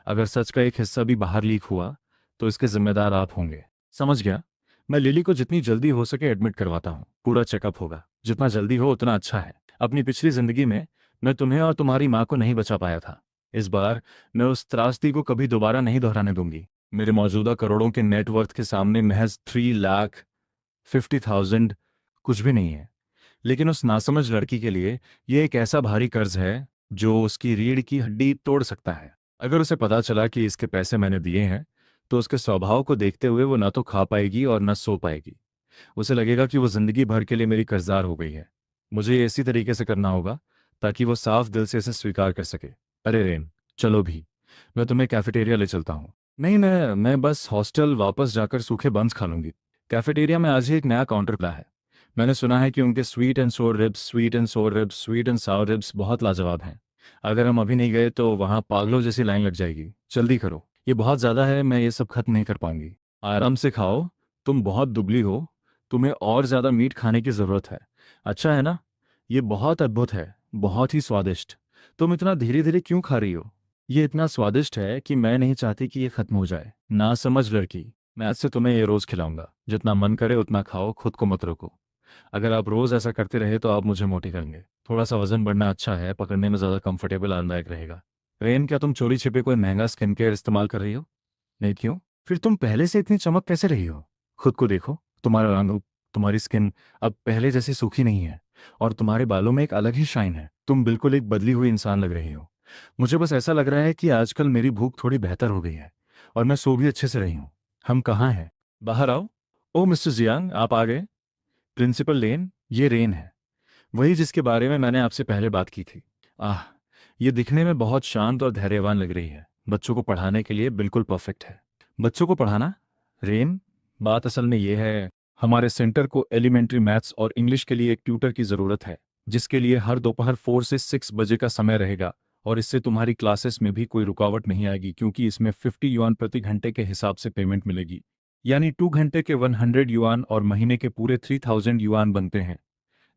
अगर सच का एक हिस्सा भी बाहर लीक हुआ तो इसके जिम्मेदार आप होंगे। समझ गया। मैं लिली को जितनी जल्दी हो सके एडमिट करवाता हूँ। पूरा चेकअप होगा। जितना जल्दी हो उतना अच्छा है। अपनी पिछली जिंदगी में मैं तुम्हें और तुम्हारी माँ को नहीं बचा पाया था। इस बार मैं उस त्रासदी को कभी दोबारा नहीं दोहराने दूंगी। मेरे मौजूदा करोड़ों के नेटवर्थ के सामने महज 3,50,000 कुछ भी नहीं है। लेकिन उस नासमझ लड़की के लिए ये एक ऐसा भारी कर्ज है जो उसकी रीढ़ की हड्डी तोड़ सकता है। अगर उसे पता चला कि इसके पैसे मैंने दिए हैं तो उसके स्वभाव को देखते हुए वो ना तो खा पाएगी और न सो पाएगी। उसे लगेगा कि वो जिंदगी भर के लिए मेरी कर्जदार हो गई है। मुझे ये इसी तरीके से करना होगा ताकि वो साफ दिल से इसे स्वीकार कर सके। अरे रेन, चलो भी, मैं तुम्हें कैफेटेरिया ले चलता हूँ। नहीं, मैं बस हॉस्टल वापस जाकर सूखे बंस खा लूंगी। कैफेटेरिया में आज ही एक नया काउंटर खुला है। मैंने सुना है कि उनके स्वीट एंड सावर रिब्स बहुत लाजवाब हैं। अगर हम अभी नहीं गए तो वहाँ पागलों जैसी लाइन लग जाएगी। जल्दी करो, ये बहुत ज़्यादा है, मैं ये सब खत्म नहीं कर पाऊंगी। आराम से खाओ, तुम बहुत दुबली हो। तुम्हें और ज़्यादा मीट खाने की ज़रूरत है। अच्छा है ना? ये बहुत अद्भुत है, बहुत ही स्वादिष्ट। तुम इतना धीरे धीरे क्यों खा रही हो? ये इतना स्वादिष्ट है कि मैं नहीं चाहती कि ये खत्म हो जाए। ना समझ लड़की, मैं आज से तुम्हें ये रोज़ खिलाऊंगा। जितना मन करे उतना खाओ, खुद को मत रोको। अगर आप रोज ऐसा करते रहे तो आप मुझे मोटी करेंगे। थोड़ा सा वजन बढ़ना अच्छा है, पकड़ने में ज्यादा कंफर्टेबल आरामदायक रहेगा। रेन, क्या तुम चोरी छिपे कोई महंगा स्किन केयर इस्तेमाल कर रही हो? नहीं, क्यों? फिर तुम पहले से इतनी चमक कैसे रही हो? खुद को देखो। तुम्हारा रंग, तुम्हारी स्किन अब पहले जैसी सूखी नहीं है, और तुम्हारे बालों में एक अलग ही शाइन है। तुम बिल्कुल एक बदली हुई इंसान लग रही हो। मुझे बस ऐसा लग रहा है कि आजकल मेरी भूख थोड़ी बेहतर हो गई है, और मैं सो भी अच्छे से रही हूँ। हम कहाँ हैं? बाहर आओ। ओ मिस्टर जियांग, आप आ गए। प्रिंसिपल लेन, ये रेन है, वही जिसके बारे में मैंने आपसे पहले बात की थी। आह, ये दिखने में बहुत शांत और धैर्यवान लग रही है। बच्चों को पढ़ाने के लिए बिल्कुल परफेक्ट है। बच्चों को पढ़ाना? रेन, बात असल में ये है, हमारे सेंटर को एलिमेंट्री मैथ्स और इंग्लिश के लिए एक ट्यूटर की ज़रूरत है, जिसके लिए हर दोपहर 4 से 6 बजे का समय रहेगा। और इससे तुम्हारी क्लासेस में भी कोई रुकावट नहीं आएगी, क्योंकि इसमें 50 युआन प्रति घंटे के हिसाब से पेमेंट मिलेगी। यानी 2 घंटे के 100 युआन और महीने के पूरे 3,000 युआन बनते हैं,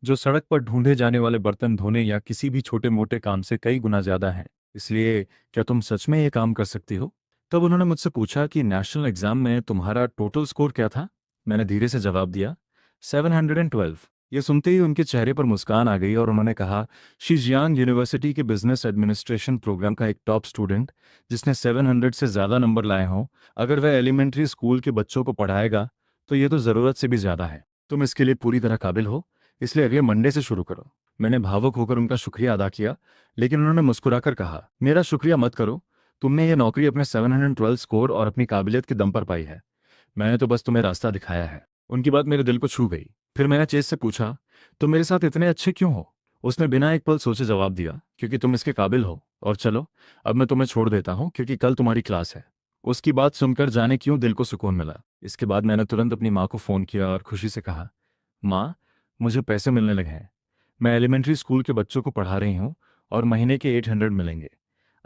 जो सड़क पर ढूंढे जाने वाले बर्तन धोने या किसी भी छोटे मोटे काम से कई गुना ज्यादा है। इसलिए क्या तुम सच में ये काम कर सकती हो? तब उन्होंने मुझसे पूछा कि नेशनल एग्जाम में तुम्हारा टोटल स्कोर क्या था। मैंने धीरे से जवाब दिया, 712। ये सुनते ही उनके चेहरे पर मुस्कान आ गई और उन्होंने कहा, शीजियांग यूनिवर्सिटी के बिजनेस एडमिनिस्ट्रेशन प्रोग्राम का एक टॉप स्टूडेंट जिसने 700 से ज़्यादा नंबर लाए हों, अगर वह एलिमेंट्री स्कूल के बच्चों को पढ़ाएगा तो ये तो ज़रूरत से भी ज़्यादा है। तुम इसके लिए पूरी तरह काबिल हो, इसलिए अगले मंडे से शुरू करो। मैंने भावुक होकर उनका शुक्रिया अदा किया, लेकिन उन्होंने मुस्कुराकर कहा, मेरा शुक्रिया मत करो। तुमने ये नौकरी अपने 712 स्कोर और अपनी काबिलियत के दम पर पाई है। मैंने तो बस तुम्हें रास्ता दिखाया है। उनकी बात मेरे दिल को छू गई। फिर मैंने चेस से पूछा, तुम मेरे साथ इतने अच्छे क्यों हो? उसने बिना एक पल सोचे जवाब दिया, क्योंकि तुम इसके काबिल हो। और चलो, अब मैं तुम्हें छोड़ देता हूँ क्योंकि कल तुम्हारी क्लास है। उसकी बात सुनकर जाने क्यों दिल को सुकून मिला। इसके बाद मैंने तुरंत अपनी माँ को फ़ोन किया और खुशी से कहा, माँ, मुझे पैसे मिलने लगे हैं। मैं एलिमेंट्री स्कूल के बच्चों को पढ़ा रही हूँ और महीने के 800 मिलेंगे।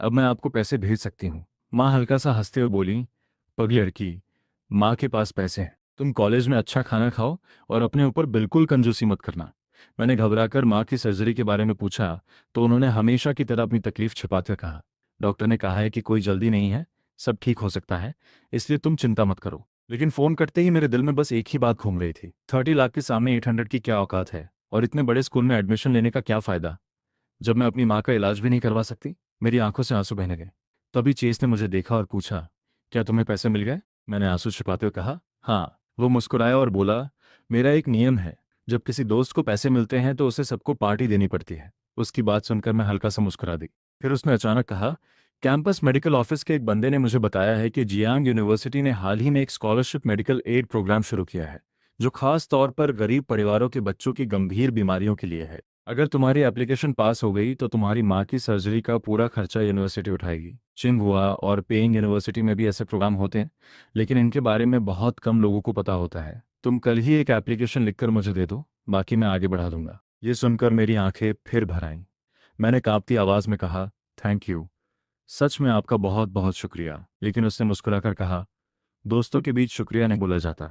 अब मैं आपको पैसे भेज सकती हूँ। माँ हल्का सा हंसते हुए बोली, पगली लड़की, माँ के पास पैसे हैं। तुम कॉलेज में अच्छा खाना खाओ और अपने ऊपर बिल्कुल कंजूसी मत करना। मैंने घबराकर माँ की सर्जरी के बारे में पूछा तो उन्होंने हमेशा की तरह अपनी तकलीफ छिपाते कहा, डॉक्टर ने कहा है कि कोई जल्दी नहीं है, सब ठीक हो सकता है, इसलिए तुम चिंता मत करो। लेकिन फ़ोन करते ही मेरे दिल में बस एक ही बात घूम रही थी, 30 लाख के सामने 800 की क्या औकात है, और इतने बड़े स्कूल में एडमिशन लेने का क्या फ़ायदा जब मैं अपनी माँ का इलाज भी नहीं करवा सकती। मेरी आंखों से आंसू बहने गए। तभी चेस ने मुझे देखा और पूछा, क्या तुम्हें पैसे मिल गए? मैंने आंसू छिपाते हुए कहा, हाँ। वो मुस्कुराया और बोला, मेरा एक नियम है, जब किसी दोस्त को पैसे मिलते हैं तो उसे सबको पार्टी देनी पड़ती है। उसकी बात सुनकर मैं हल्का सा मुस्कुरा दी। फिर उसने अचानक कहा, कैंपस मेडिकल ऑफिस के एक बंदे ने मुझे बताया है कि जियांग यूनिवर्सिटी ने हाल ही में एक स्कॉलरशिप मेडिकल एड प्रोग्राम शुरू किया है, जो खास तौर पर गरीब परिवारों के बच्चों की गंभीर बीमारियों के लिए है। अगर तुम्हारी एप्लीकेशन पास हो गई तो तुम्हारी माँ की सर्जरी का पूरा खर्चा यूनिवर्सिटी उठाएगी। चिंगहुआ और पेइंग यूनिवर्सिटी में भी ऐसे प्रोग्राम होते हैं, लेकिन इनके बारे में बहुत कम लोगों को पता होता है। तुम कल ही एक एप्लीकेशन लिखकर मुझे दे दो, बाकी मैं आगे बढ़ा दूंगा। ये सुनकर मेरी आंखें फिर भर आईं। मैंने कांपती आवाज में कहा, थैंक यू, सच में आपका बहुत बहुत शुक्रिया। लेकिन उसने मुस्कुराकर कहा, दोस्तों के बीच शुक्रिया नहीं बोला जाता।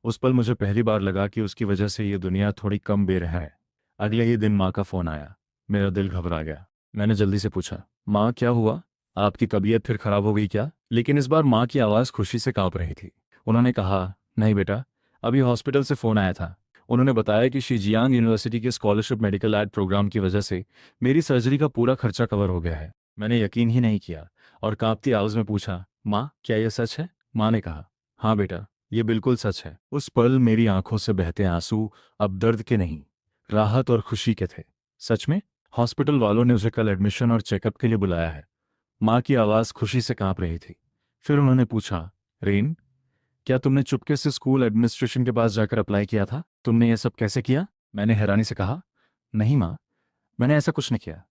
उस पल मुझे पहली बार लगा कि उसकी वजह से ये दुनिया थोड़ी कम बेरह है। अगले ही दिन माँ का फ़ोन आया। मेरा दिल घबरा गया। मैंने जल्दी से पूछा, माँ क्या हुआ? आपकी तबीयत फिर खराब हो गई क्या? लेकिन इस बार माँ की आवाज़ खुशी से कांप रही थी। उन्होंने कहा, नहीं बेटा, अभी हॉस्पिटल से फ़ोन आया था। उन्होंने बताया कि शिजियांग यूनिवर्सिटी के स्कॉलरशिप मेडिकल एड प्रोग्राम की वजह से मेरी सर्जरी का पूरा खर्चा कवर हो गया है। मैंने यकीन ही नहीं किया और कांपती आवाज़ में पूछा, माँ क्या यह सच है? माँ ने कहा, हाँ बेटा, ये बिल्कुल सच है। उस पल मेरी आंखों से बहते आंसू अब दर्द के नहीं, राहत और खुशी के थे। सच में? हॉस्पिटल वालों ने उसे कल एडमिशन और चेकअप के लिए बुलाया है। माँ की आवाज़ खुशी से कांप रही थी। फिर उन्होंने पूछा, रेन, क्या तुमने चुपके से स्कूल एडमिनिस्ट्रेशन के पास जाकर अप्लाई किया था? तुमने यह सब कैसे किया? मैंने हैरानी से कहा, नहीं माँ, मैंने ऐसा कुछ नहीं किया।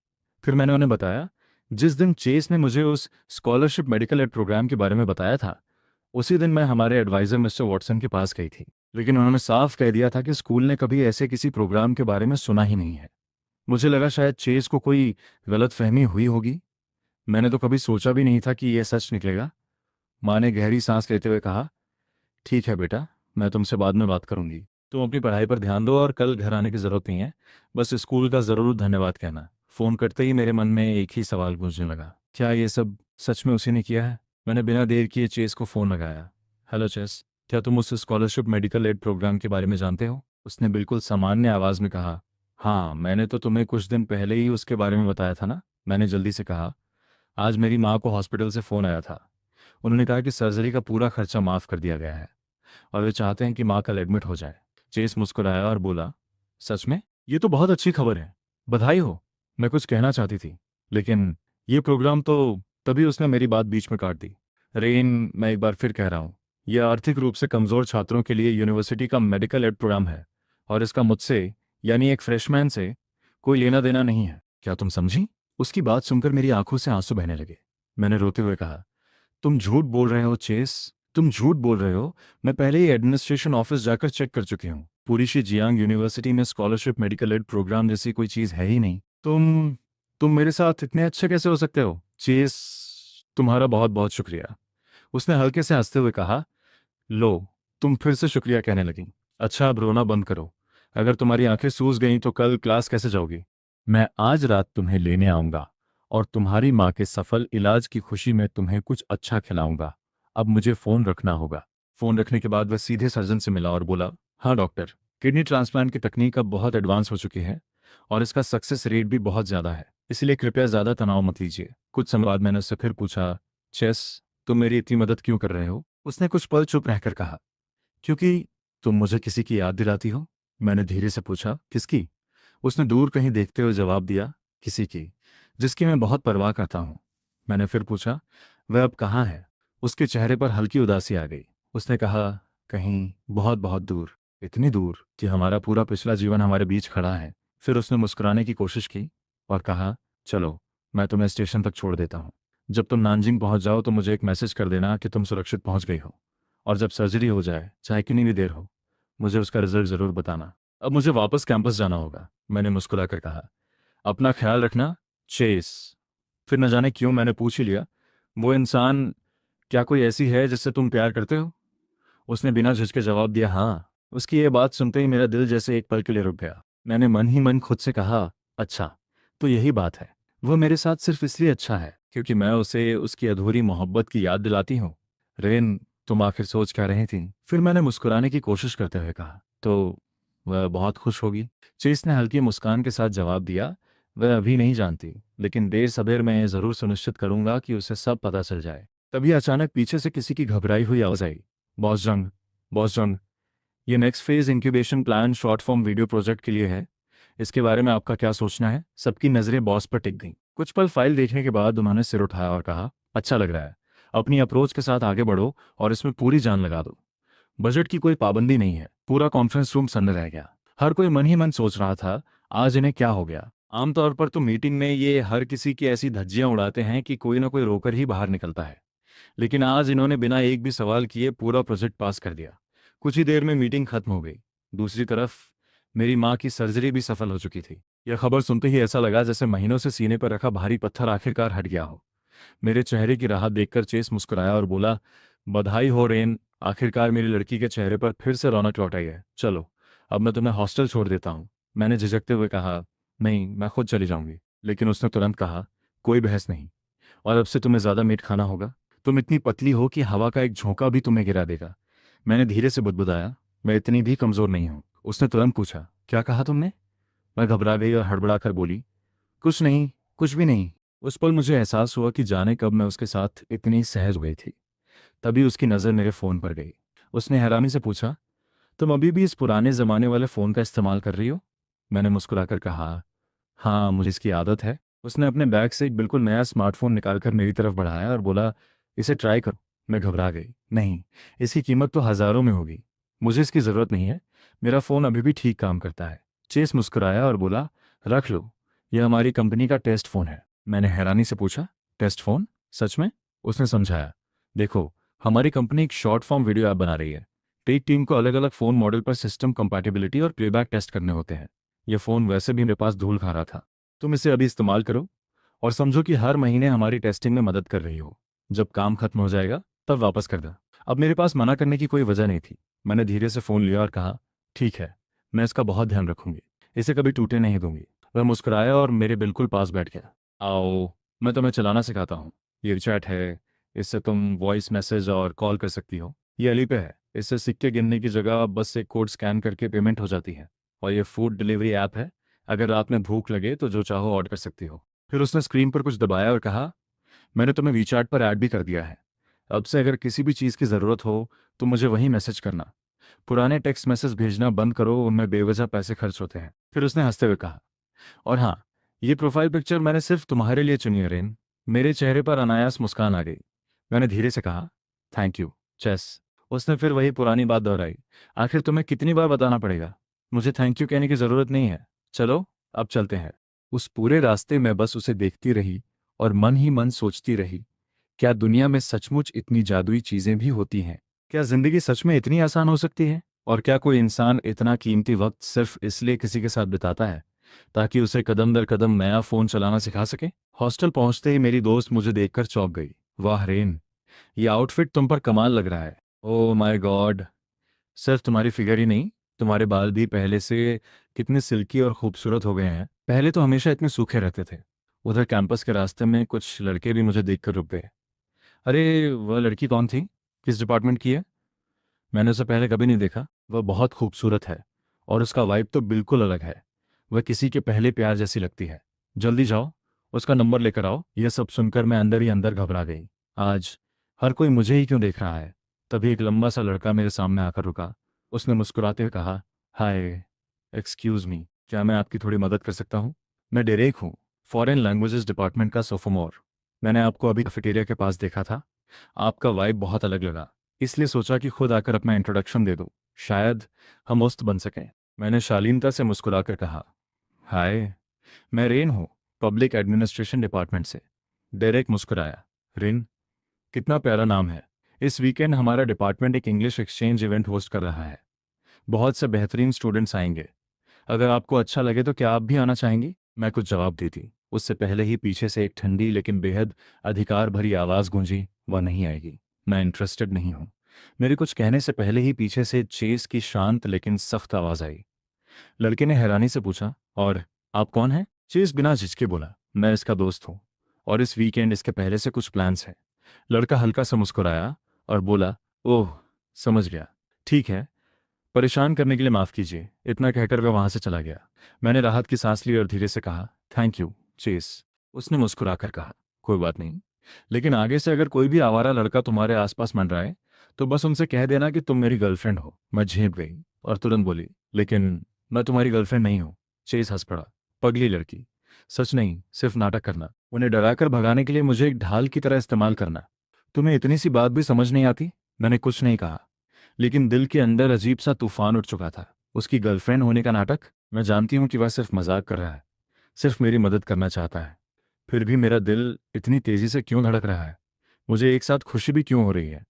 फिर मैंने उन्हें बताया, जिस दिन चेस ने मुझे उस स्कॉलरशिप मेडिकल एड प्रोग्राम के बारे में बताया था, उसी दिन मैं हमारे एडवाइज़र मिस्टर वॉटसन के पास गई थी। लेकिन उन्होंने साफ कह दिया था कि स्कूल ने कभी ऐसे किसी प्रोग्राम के बारे में सुना ही नहीं है। मुझे लगा शायद चेस को कोई गलतफहमी हुई होगी। मैंने तो कभी सोचा भी नहीं था कि यह सच निकलेगा। माँ ने गहरी सांस लेते हुए कहा, ठीक है बेटा, मैं तुमसे बाद में बात करूंगी। तुम अपनी पढ़ाई पर ध्यान दो और कल घर आने की ज़रूरत नहीं है। बस स्कूल का ज़रूर धन्यवाद कहना। फ़ोन करते ही मेरे मन में एक ही सवाल गूंजने लगा, क्या ये सब सच में उसी ने किया है? मैंने बिना देर किए चेस को फ़ोन लगाया। हेलो चेस, क्या तुम उस स्कॉलरशिप मेडिकल एड प्रोग्राम के बारे में जानते हो? उसने बिल्कुल सामान्य आवाज़ में कहा, हाँ, मैंने तो तुम्हें कुछ दिन पहले ही उसके बारे में बताया था ना। मैंने जल्दी से कहा, आज मेरी माँ को हॉस्पिटल से फ़ोन आया था। उन्होंने कहा कि सर्जरी का पूरा खर्चा माफ़ कर दिया गया है और वे चाहते हैं कि माँ कल एडमिट हो जाए। चेस मुस्कुराया और बोला, सच में? ये तो बहुत अच्छी खबर है, बधाई हो। मैं कुछ कहना चाहती थी, लेकिन ये प्रोग्राम तो। तभी उसने मेरी बात बीच में काट दी। रेन, मैं एक बार फिर कह रहा हूँ, यह आर्थिक रूप से कमज़ोर छात्रों के लिए यूनिवर्सिटी का मेडिकल एड प्रोग्राम है और इसका मुझसे, यानी एक फ्रेशमैन से, कोई लेना देना नहीं है। क्या तुम समझी? उसकी बात सुनकर मेरी आंखों से आंसू बहने लगे। मैंने रोते हुए कहा, तुम झूठ बोल रहे हो चेस, तुम झूठ बोल रहे हो। मैं पहले ही एडमिनिस्ट्रेशन ऑफिस जाकर चेक कर चुकी हूँ। पूरी जियांग यूनिवर्सिटी में स्कॉलरशिप मेडिकल एड प्रोग्राम जैसी कोई चीज़ है ही नहीं। तुम मेरे साथ इतने अच्छे कैसे हो सकते हो? चेस, तुम्हारा बहुत बहुत शुक्रिया। उसने हल्के से हंसते हुए कहा, लो, तुम फिर से शुक्रिया कहने लगी। अच्छा, अब रोना बंद करो। अगर तुम्हारी आंखें सूज गईं तो कल क्लास कैसे जाओगी? मैं आज रात तुम्हें लेने आऊंगा और तुम्हारी माँ के सफल इलाज की खुशी में तुम्हें कुछ अच्छा खिलाऊंगा। अब मुझे फ़ोन रखना होगा। फ़ोन रखने के बाद वह सीधे सर्जन से मिला और बोला, हाँ डॉक्टर, किडनी ट्रांसप्लांट की तकनीक अब बहुत एडवांस हो चुकी है और इसका सक्सेस रेट भी बहुत ज़्यादा है, इसलिए कृपया ज़्यादा तनाव मत लीजिए। कुछ समय बाद मैंने उससे फिर पूछा, चेस, तुम मेरी इतनी मदद क्यों कर रहे हो? उसने कुछ पल चुप रहकर कहा, क्योंकि तुम मुझे किसी की याद दिलाती हो। मैंने धीरे से पूछा, किसकी? उसने दूर कहीं देखते हुए जवाब दिया, किसी की जिसकी मैं बहुत परवाह करता हूँ। मैंने फिर पूछा, वह अब कहाँ है? उसके चेहरे पर हल्की उदासी आ गई। उसने कहा, कहीं बहुत बहुत दूर, इतनी दूर कि हमारा पूरा पिछला जीवन हमारे बीच खड़ा है। फिर उसने मुस्कुराने की कोशिश की और कहा, चलो, मैं तुम्हें स्टेशन तक छोड़ देता हूँ। जब तुम नानजिंग पहुँच जाओ तो मुझे एक मैसेज कर देना कि तुम सुरक्षित पहुँच गई हो। और जब सर्जरी हो जाए, चाहे कितनी भी देर हो, मुझे उसका रिजल्ट ज़रूर बताना। अब मुझे वापस कैंपस जाना होगा। मैंने मुस्कुराकर कहा, अपना ख्याल रखना, चेस। फिर न जाने क्यों मैंने पूछ ही लिया, वो इंसान क्या कोई ऐसी है जिससे तुम प्यार करते हो? उसने बिना झिझके जवाब दिया, हाँ। उसकी ये बात सुनते ही मेरा दिल जैसे एक पल के लिए रुक गया। मैंने मन ही मन खुद से कहा, अच्छा, तो यही बात है। वो मेरे साथ सिर्फ इसलिए अच्छा है क्योंकि मैं उसे उसकी अधूरी मोहब्बत की याद दिलाती हूँ। रेन, तुम आखिर सोच क्या रही थी? फिर मैंने मुस्कुराने की कोशिश करते हुए कहा, तो वह बहुत खुश होगी। चेस ने हल्की मुस्कान के साथ जवाब दिया, वह अभी नहीं जानती, लेकिन देर सबेर मैं ये ज़रूर सुनिश्चित करूंगा कि उसे सब पता चल जाए। तभी अचानक पीछे से किसी की घबराई हुई आवाज़ आई, बॉस जंग, बॉस जंग। ये next phase incubation plan short form video project के लिए है। इसके बारे में आपका क्या सोचना है? सबकी नज़रें बॉस पर टिक गईं। कुछ पल फाइल देखने के बाद उन्होंने सिर उठाया और कहा, अच्छा लग रहा है। अपनी अप्रोच के साथ आगे बढ़ो और इसमें पूरी जान लगा दो। बजट की कोई पाबंदी नहीं है। पूरा कॉन्फ्रेंस रूम सन्न रह गया। हर कोई मन ही मन सोच रहा था, आज इन्हें क्या हो गया। आमतौर पर तो मीटिंग में ये हर किसी की ऐसी धज्जियां उड़ाते हैं कि कोई ना कोई रोकर ही बाहर निकलता है, लेकिन आज इन्होंने बिना एक भी सवाल किए पूरा प्रोजेक्ट पास कर दिया। कुछ ही देर में मीटिंग खत्म हो गई। दूसरी तरफ मेरी माँ की सर्जरी भी सफल हो चुकी थी। यह खबर सुनते ही ऐसा लगा जैसे महीनों से सीने पर रखा भारी पत्थर आखिरकार हट गया हो। मेरे चेहरे की राहत देखकर चेस मुस्कुराया और बोला, बधाई हो रेन, आखिरकार मेरी लड़की के चेहरे पर फिर से रौनक लौट आई है। चलो अब मैं तुम्हें हॉस्टल छोड़ देता हूँ। मैंने झिझकते हुए कहा, नहीं मैं खुद चली जाऊंगी। लेकिन उसने तुरंत कहा, कोई बहस नहीं, और अब से तुम्हें ज़्यादा मीट खाना होगा। तुम इतनी पतली हो कि हवा का एक झोंका भी तुम्हें गिरा देगा। मैंने धीरे से बुदबुदाया, मैं इतनी भी कमज़ोर नहीं हूँ। उसने तुरंत पूछा, क्या कहा तुमने? मैं घबरा गई और हड़बड़ा कर बोली, कुछ नहीं, कुछ भी नहीं। उस पल मुझे एहसास हुआ कि जाने कब मैं उसके साथ इतनी सहज हो गई थी। तभी उसकी नज़र मेरे फ़ोन पर गई। उसने हैरानी से पूछा, तुम अभी भी इस पुराने ज़माने वाले फ़ोन का इस्तेमाल कर रही हो? मैंने मुस्कुराकर कहा, हाँ मुझे इसकी आदत है। उसने अपने बैग से एक बिल्कुल नया स्मार्टफोन निकालकर मेरी तरफ बढ़ाया और बोला, इसे ट्राई करो। मैं घबरा गई, नहीं, इसकी कीमत तो हज़ारों में होगी। मुझे इसकी ज़रूरत नहीं है, मेरा फ़ोन अभी भी ठीक काम करता है। चेस मुस्कुराया और बोला, रख लो, यह हमारी कंपनी का टेस्ट फ़ोन है। मैंने हैरानी से पूछा, टेस्ट फ़ोन? सच में? उसने समझाया, देखो, हमारी कंपनी एक शॉर्ट फॉर्म वीडियो ऐप बना रही है। टेक टीम को अलग अलग फ़ोन मॉडल पर सिस्टम कंपैटिबिलिटी और प्लेबैक टेस्ट करने होते हैं। यह फ़ोन वैसे भी मेरे पास धूल खा रहा था। तुम इसे अभी इस्तेमाल करो और समझो कि हर महीने हमारी टेस्टिंग में मदद कर रही हो। जब काम खत्म हो जाएगा तब वापस कर दो। अब मेरे पास मना करने की कोई वजह नहीं थी। मैंने धीरे से फ़ोन लिया और कहा, ठीक है, मैं इसका बहुत ध्यान रखूंगी, इसे कभी टूटे नहीं दूंगी। वह मुस्कुराया और मेरे बिल्कुल पास बैठ गया। आओ, मैं तुम्हें चलाना सिखाता हूँ। ये चैट है, इससे तुम वॉइस मैसेज और कॉल कर सकती हो। ये अली पे है, इससे सिक्के गिनने की जगह बस एक कोड स्कैन करके पेमेंट हो जाती है। और ये फूड डिलीवरी ऐप है, अगर रात में भूख लगे तो जो चाहो ऑर्डर कर सकती हो। फिर उसने स्क्रीन पर कुछ दबाया और कहा, मैंने तुम्हें वीचैट पर ऐड भी कर दिया है। अब से अगर किसी भी चीज़ की ज़रूरत हो तो मुझे वहीं मैसेज करना। पुराने टेक्स्ट मैसेज भेजना बंद करो, उनमें बेवजह पैसे खर्च होते हैं। फिर उसने हंसते हुए कहा, और हाँ, ये प्रोफाइल पिक्चर मैंने सिर्फ तुम्हारे लिए चुनी है रेन। मेरे चेहरे पर अनायास मुस्कान आ गई। मैंने धीरे से कहा, थैंक यू चेस। उसने फिर वही पुरानी बात दोहराई, आखिर तुम्हें कितनी बार बताना पड़ेगा? मुझे थैंक यू कहने की ज़रूरत नहीं है। चलो अब चलते हैं। उस पूरे रास्ते में बस उसे देखती रही और मन ही मन सोचती रही, क्या दुनिया में सचमुच इतनी जादुई चीज़ें भी होती हैं? क्या ज़िंदगी सच में इतनी आसान हो सकती है? और क्या कोई इंसान इतना कीमती वक्त सिर्फ इसलिए किसी के साथ बिताता है ताकि उसे कदम दर कदम नया फ़ोन चलाना सिखा सके? हॉस्टल पहुंचते ही मेरी दोस्त मुझे देखकर चौंक गई। वाह रेन, ये आउटफिट तुम पर कमाल लग रहा है। ओह माय गॉड, सिर्फ तुम्हारी फिगर ही नहीं, तुम्हारे बाल भी पहले से कितने सिल्की और खूबसूरत हो गए हैं। पहले तो हमेशा इतने सूखे रहते थे। उधर कैंपस के रास्ते में कुछ लड़के भी मुझे देखकर रुक गए। अरे वह लड़की कौन थी? किस डिपार्टमेंट की है? मैंने उसे पहले कभी नहीं देखा। वह बहुत खूबसूरत है और उसका वाइब तो बिल्कुल अलग है। वह किसी के पहले प्यार जैसी लगती है। जल्दी जाओ, उसका नंबर लेकर आओ। यह सब सुनकर मैं अंदर ही अंदर घबरा गई। आज हर कोई मुझे ही क्यों देख रहा है? तभी एक लंबा सा लड़का मेरे सामने आकर रुका। उसने मुस्कुराते हुए कहा, हाय, एक्सक्यूज़ मी, क्या मैं आपकी थोड़ी मदद कर सकता हूँ? मैं डेरेक हूँ, फॉरेन लैंग्वेजेस डिपार्टमेंट का सोफोमोर। मैंने आपको अभी कैफेटेरिया के पास देखा था। आपका वाइब बहुत अलग लगा, इसलिए सोचा कि खुद आकर अपना इंट्रोडक्शन दे दूं, शायद हम दोस्त बन सकें। मैंने शालीनता से मुस्कुराकर कहा, हाय, मैं रेन हूँ, पब्लिक एडमिनिस्ट्रेशन डिपार्टमेंट से। डेरेक मुस्कुराया, रेन, कितना प्यारा नाम है। इस वीकेंड हमारा डिपार्टमेंट एक इंग्लिश एक्सचेंज इवेंट होस्ट कर रहा है। बहुत से बेहतरीन स्टूडेंट्स आएंगे। अगर आपको अच्छा लगे तो क्या आप भी आना चाहेंगी? मैं कुछ जवाब देती, उससे पहले ही पीछे से एक ठंडी लेकिन बेहद अधिकार भरी आवाज़ गूंजी, वह नहीं आएगी, मैं इंटरेस्टेड नहीं हूँ। मेरे कुछ कहने से पहले ही पीछे से चेस की शांत लेकिन सख्त आवाज़ आई। लड़के ने हैरानी से पूछा, और आप कौन हैं? चेस बिना झिझके बोला, मैं इसका दोस्त हूँ और इस वीकेंड इसके पहले से कुछ प्लान्स हैं। लड़का हल्का सा मुस्कुराया और बोला, ओह, समझ गया, ठीक है, परेशान करने के लिए माफ़ कीजिए। इतना कहकर वह वहाँ से चला गया। मैंने राहत की सांस ली और धीरे से कहा, थैंक यू चेस। उसने मुस्कुराकर कहा, कोई बात नहीं, लेकिन आगे से अगर कोई भी आवारा लड़का तुम्हारे आसपास मंडराए तो बस उनसे कह देना कि तुम मेरी गर्लफ्रेंड हो। मैं झेप गई। और तुरंत बोली, लेकिन मैं तुम्हारी गर्लफ्रेंड नहीं हूँ। चेस हंस पड़ा। पगली लड़की। सच नहीं, सिर्फ नाटक करना, उन्हें डराकर भगाने के लिए मुझे एक ढाल की तरह इस्तेमाल करना। तुम्हें इतनी सी बात भी समझ नहीं आती? मैंने कुछ नहीं कहा, लेकिन दिल के अंदर अजीब सा तूफान उठ चुका था। उसकी गर्लफ्रेंड होने का नाटक? मैं जानती हूँ कि वह सिर्फ मजाक कर रहा है, सिर्फ मेरी मदद करना चाहता है। फिर भी मेरा दिल इतनी तेजी से क्यों धड़क रहा है? मुझे एक साथ खुशी भी क्यों हो रही है,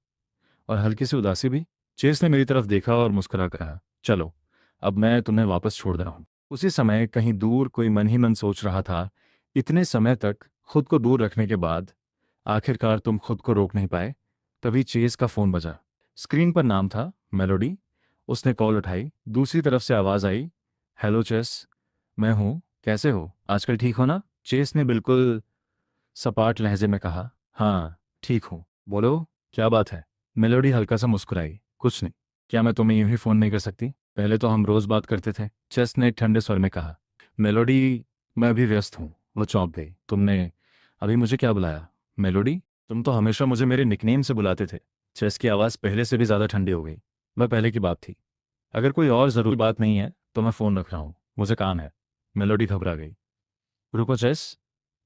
और हल्की सी उदासी भी? चेस ने मेरी तरफ देखा और मुस्कुरा कहा, चलो, अब मैं तुम्हें वापस छोड़ रहा हूँ। उसी समय कहीं दूर कोई मन ही मन सोच रहा था, इतने समय तक खुद को दूर रखने के बाद आखिरकार तुम खुद को रोक नहीं पाए। तभी चेस का फोन बजा। स्क्रीन पर नाम था मेलोडी। उसने कॉल उठाई। दूसरी तरफ से आवाज आई, हेलो चेस, मैं हूँ, कैसे हो, आजकल ठीक हो ना? चेस ने बिल्कुल सपाट लहजे में कहा, हाँ, ठीक हूँ, बोलो, क्या बात है? मेलोडी हल्का सा मुस्कुराई, कुछ नहीं। क्या मैं तुम्हें यूं ही फ़ोन नहीं कर सकती? पहले तो हम रोज़ बात करते थे, चेस ने ठंडे स्वर में कहा। मेलोडी, मैं अभी व्यस्त हूँ। वो चौंक गई। तुमने अभी मुझे क्या बुलाया? मेलोडी, तुम तो हमेशा मुझे मेरे निकनेम से बुलाते थे। चेस की आवाज़ पहले से भी ज़्यादा ठंडी हो गई। वह पहले की बात थी। अगर कोई और ज़रूरी बात नहीं है तो मैं फ़ोन रख रहा हूँ, मुझे काम है। मेलोडी घबरा गई। रुको चेस,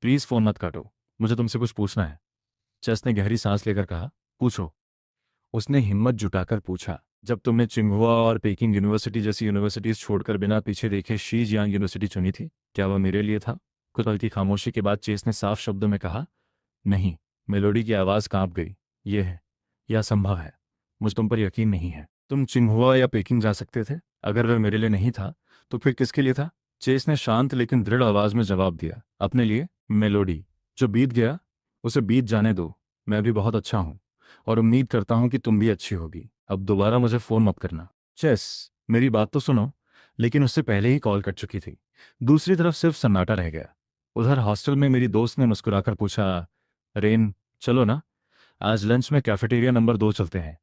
प्लीज़ फ़ोन मत काटो, मुझे तुमसे कुछ पूछना है। चेस ने गहरी सांस लेकर कहा, पूछो। उसने हिम्मत जुटाकर पूछा, जब तुमने चिंगहुआ और पेकिंग यूनिवर्सिटी जैसी यूनिवर्सिटीज छोड़कर बिना पीछे देखे शीजियांग यूनिवर्सिटी चुनी थी, क्या वह मेरे लिए था? कुछ पल की खामोशी के बाद चेस ने साफ शब्दों में कहा, नहीं। मेलोडी की आवाज़ कांप गई। यह है, यह असंभव है, मुझ तुम पर यकीन नहीं है। तुम चिंगहुआ या पेकिंग जा सकते थे, अगर वह मेरे लिए नहीं था तो फिर किसके लिए था? चेस ने शांत लेकिन दृढ़ आवाज में जवाब दिया, अपने लिए। मेलोडी, जो बीत गया उसे बीत जाने दो। मैं भी बहुत अच्छा हूँ, और उम्मीद करता हूँ कि तुम भी अच्छी होगी। अब दोबारा मुझे फ़ोन मत करना। चेस, मेरी बात तो सुनो। लेकिन उससे पहले ही कॉल कट चुकी थी। दूसरी तरफ सिर्फ सन्नाटा रह गया। उधर हॉस्टल में मेरी दोस्त ने मुस्कुराकर पूछा, रेन, चलो ना, आज लंच में कैफेटेरिया नंबर 2 चलते हैं।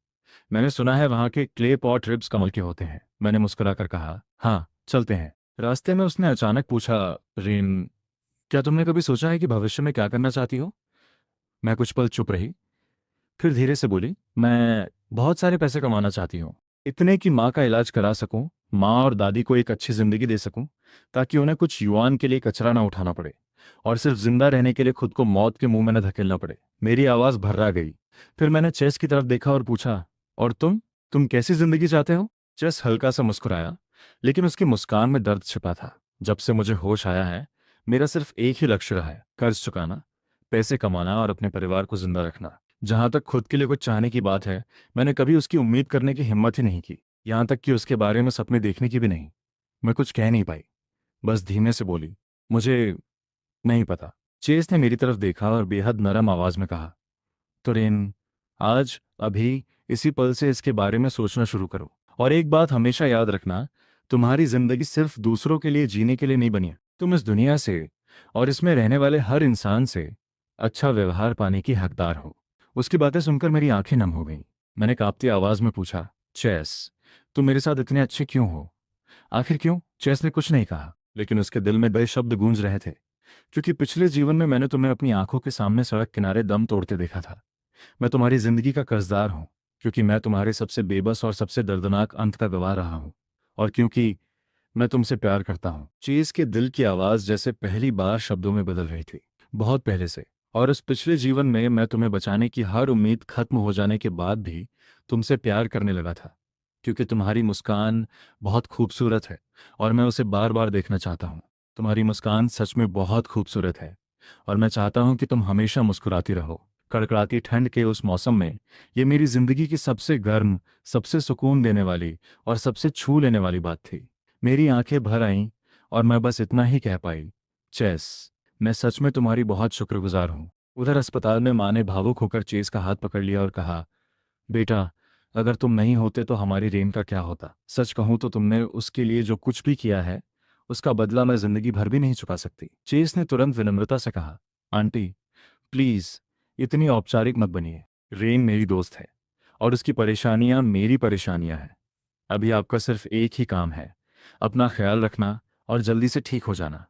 मैंने सुना है वहाँ के क्ले पॉट रिब्स कमल के होते हैं। मैंने मुस्कुराकर कहा, हाँ, चलते हैं। रास्ते में उसने अचानक पूछा, रेन, क्या तुमने कभी सोचा है कि भविष्य में क्या करना चाहती हो? मैं कुछ पल चुप रही, फिर धीरे से बोली, मैं बहुत सारे पैसे कमाना चाहती हूँ। इतने कि माँ का इलाज करा सकूं, माँ और दादी को एक अच्छी जिंदगी दे सकूं, ताकि उन्हें कुछ युआन के लिए कचरा ना उठाना पड़े, और सिर्फ जिंदा रहने के लिए खुद को मौत के मुंह में न धकेलना पड़े। मेरी आवाज़ भर्रा गई। फिर मैंने चेस की तरफ देखा और पूछा, और तुम कैसी जिंदगी चाहते हो? चेस हल्का सा मुस्कुराया, लेकिन उसकी मुस्कान में दर्द छिपा था। जब से मुझे होश आया है, मेरा सिर्फ एक ही लक्ष्य रहा है, कर्ज चुकाना, पैसे कमाना और अपने परिवार को जिंदा रखना। जहां तक खुद के लिए कुछ चाहने की बात है, मैंने कभी उसकी उम्मीद करने की हिम्मत ही नहीं की, यहां तक कि उसके बारे में सपने देखने की भी नहीं। मैं कुछ कह नहीं पाई, बस धीमे से बोली, मुझे नहीं पता। चेस ने मेरी तरफ देखा और बेहद नरम आवाज में कहा, तो रेन, आज, अभी, इसी पल से इसके बारे में सोचना शुरू करो। और एक बात हमेशा याद रखना, तुम्हारी जिंदगी सिर्फ दूसरों के लिए जीने के लिए नहीं बनी है। तुम इस दुनिया से और इसमें रहने वाले हर इंसान से अच्छा व्यवहार पाने की हकदार हो। उसकी बातें सुनकर मेरी आंखें नम हो गईं। मैंने कांपती आवाज में पूछा, चेस, तुम मेरे साथ इतने अच्छे क्यों हो? आखिर क्यों? चेस ने कुछ नहीं कहा, लेकिन उसके दिल में बड़े शब्द गूंज रहे थे। क्योंकि पिछले जीवन में मैंने तुम्हें अपनी आंखों के सामने सड़क किनारे दम तोड़ते देखा था। मैं तुम्हारी जिंदगी का कर्जदार हूं, क्योंकि मैं तुम्हारे सबसे बेबस और सबसे दर्दनाक अंत का गवाह रहा हूं। और क्योंकि मैं तुमसे प्यार करता हूं। चीज के दिल की आवाज जैसे पहली बार शब्दों में बदल रही थी, बहुत पहले से। और इस पिछले जीवन में मैं तुम्हें बचाने की हर उम्मीद खत्म हो जाने के बाद भी तुमसे प्यार करने लगा था, क्योंकि तुम्हारी मुस्कान बहुत खूबसूरत है, और मैं उसे बार बार देखना चाहता हूँ। तुम्हारी मुस्कान सच में बहुत खूबसूरत है, और मैं चाहता हूँ कि तुम हमेशा मुस्कुराती रहो। कड़कड़ाती ठंड के उस मौसम में ये मेरी जिंदगी की सबसे गर्म, सबसे सुकून देने वाली और सबसे छू लेने वाली बात थी। मेरी आंखें भर आईं, और मैं बस इतना ही कह पाई, चेस, मैं सच में तुम्हारी बहुत शुक्रगुजार हूँ। उधर अस्पताल में माँ ने भावुक होकर चेस का हाथ पकड़ लिया और कहा, बेटा, अगर तुम नहीं होते तो हमारी रेन का क्या होता? सच कहूँ तो तुमने उसके लिए जो कुछ भी किया है, उसका बदला मैं जिंदगी भर भी नहीं चुका सकती। चेस ने तुरंत विनम्रता से कहा, आंटी, प्लीज, इतनी औपचारिक मत बनिए। रेन मेरी दोस्त है, और उसकी परेशानियां मेरी परेशानियां हैं। अभी आपका सिर्फ एक ही काम है, अपना ख्याल रखना और जल्दी से ठीक हो जाना।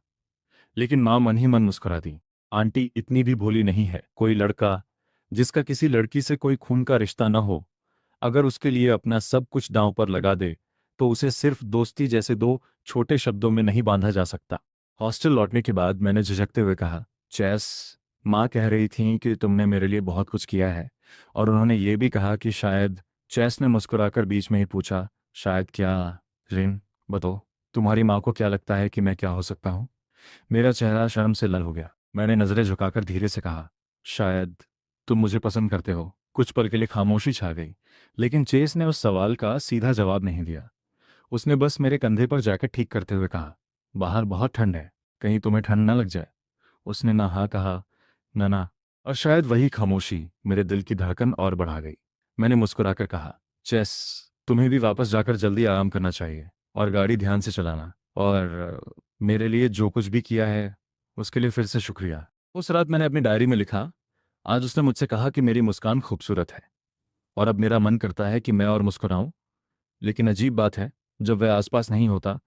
लेकिन माँ मन ही मन मुस्कुरा दी। आंटी इतनी भी भोली नहीं है। कोई लड़का जिसका किसी लड़की से कोई खून का रिश्ता न हो, अगर उसके लिए अपना सब कुछ दांव पर लगा दे, तो उसे सिर्फ दोस्ती जैसे दो छोटे शब्दों में नहीं बांधा जा सकता। हॉस्टल लौटने के बाद मैंने झिझकते हुए कहा, चेस, माँ कह रही थी कि तुमने मेरे लिए बहुत कुछ किया है, और उन्होंने ये भी कहा कि शायद। चेस ने मुस्कुराकर बीच में ही पूछा, शायद क्या? रिन, बताओ, तुम्हारी माँ को क्या लगता है कि मैं क्या हो सकता हूँ? मेरा चेहरा शर्म से लाल हो गया। मैंने नजरें झुकाकर धीरे से कहा, शायद तुम मुझे पसंद करते हो। कुछ पल के लिए खामोशी छा गई, लेकिन चेस ने उस सवाल का सीधा जवाब नहीं दिया। उसने बस मेरे कंधे पर जैकेट ठीक करते हुए कहा, बाहर बहुत ठंड है, कहीं तुम्हें ठंड ना लग जाए। उसने ना हाँ कहा, न ना। और शायद वही खामोशी मेरे दिल की धड़कन और बढ़ा गई। मैंने मुस्कुराकर कहा, चेस, तुम्हें भी वापस जाकर जल्दी आराम करना चाहिए, और गाड़ी ध्यान से चलाना। और मेरे लिए जो कुछ भी किया है उसके लिए फिर से शुक्रिया। उस रात मैंने अपनी डायरी में लिखा, आज उसने मुझसे कहा कि मेरी मुस्कान खूबसूरत है, और अब मेरा मन करता है कि मैं और मुस्कुराऊं। लेकिन अजीब बात है, जब वह आसपास नहीं होता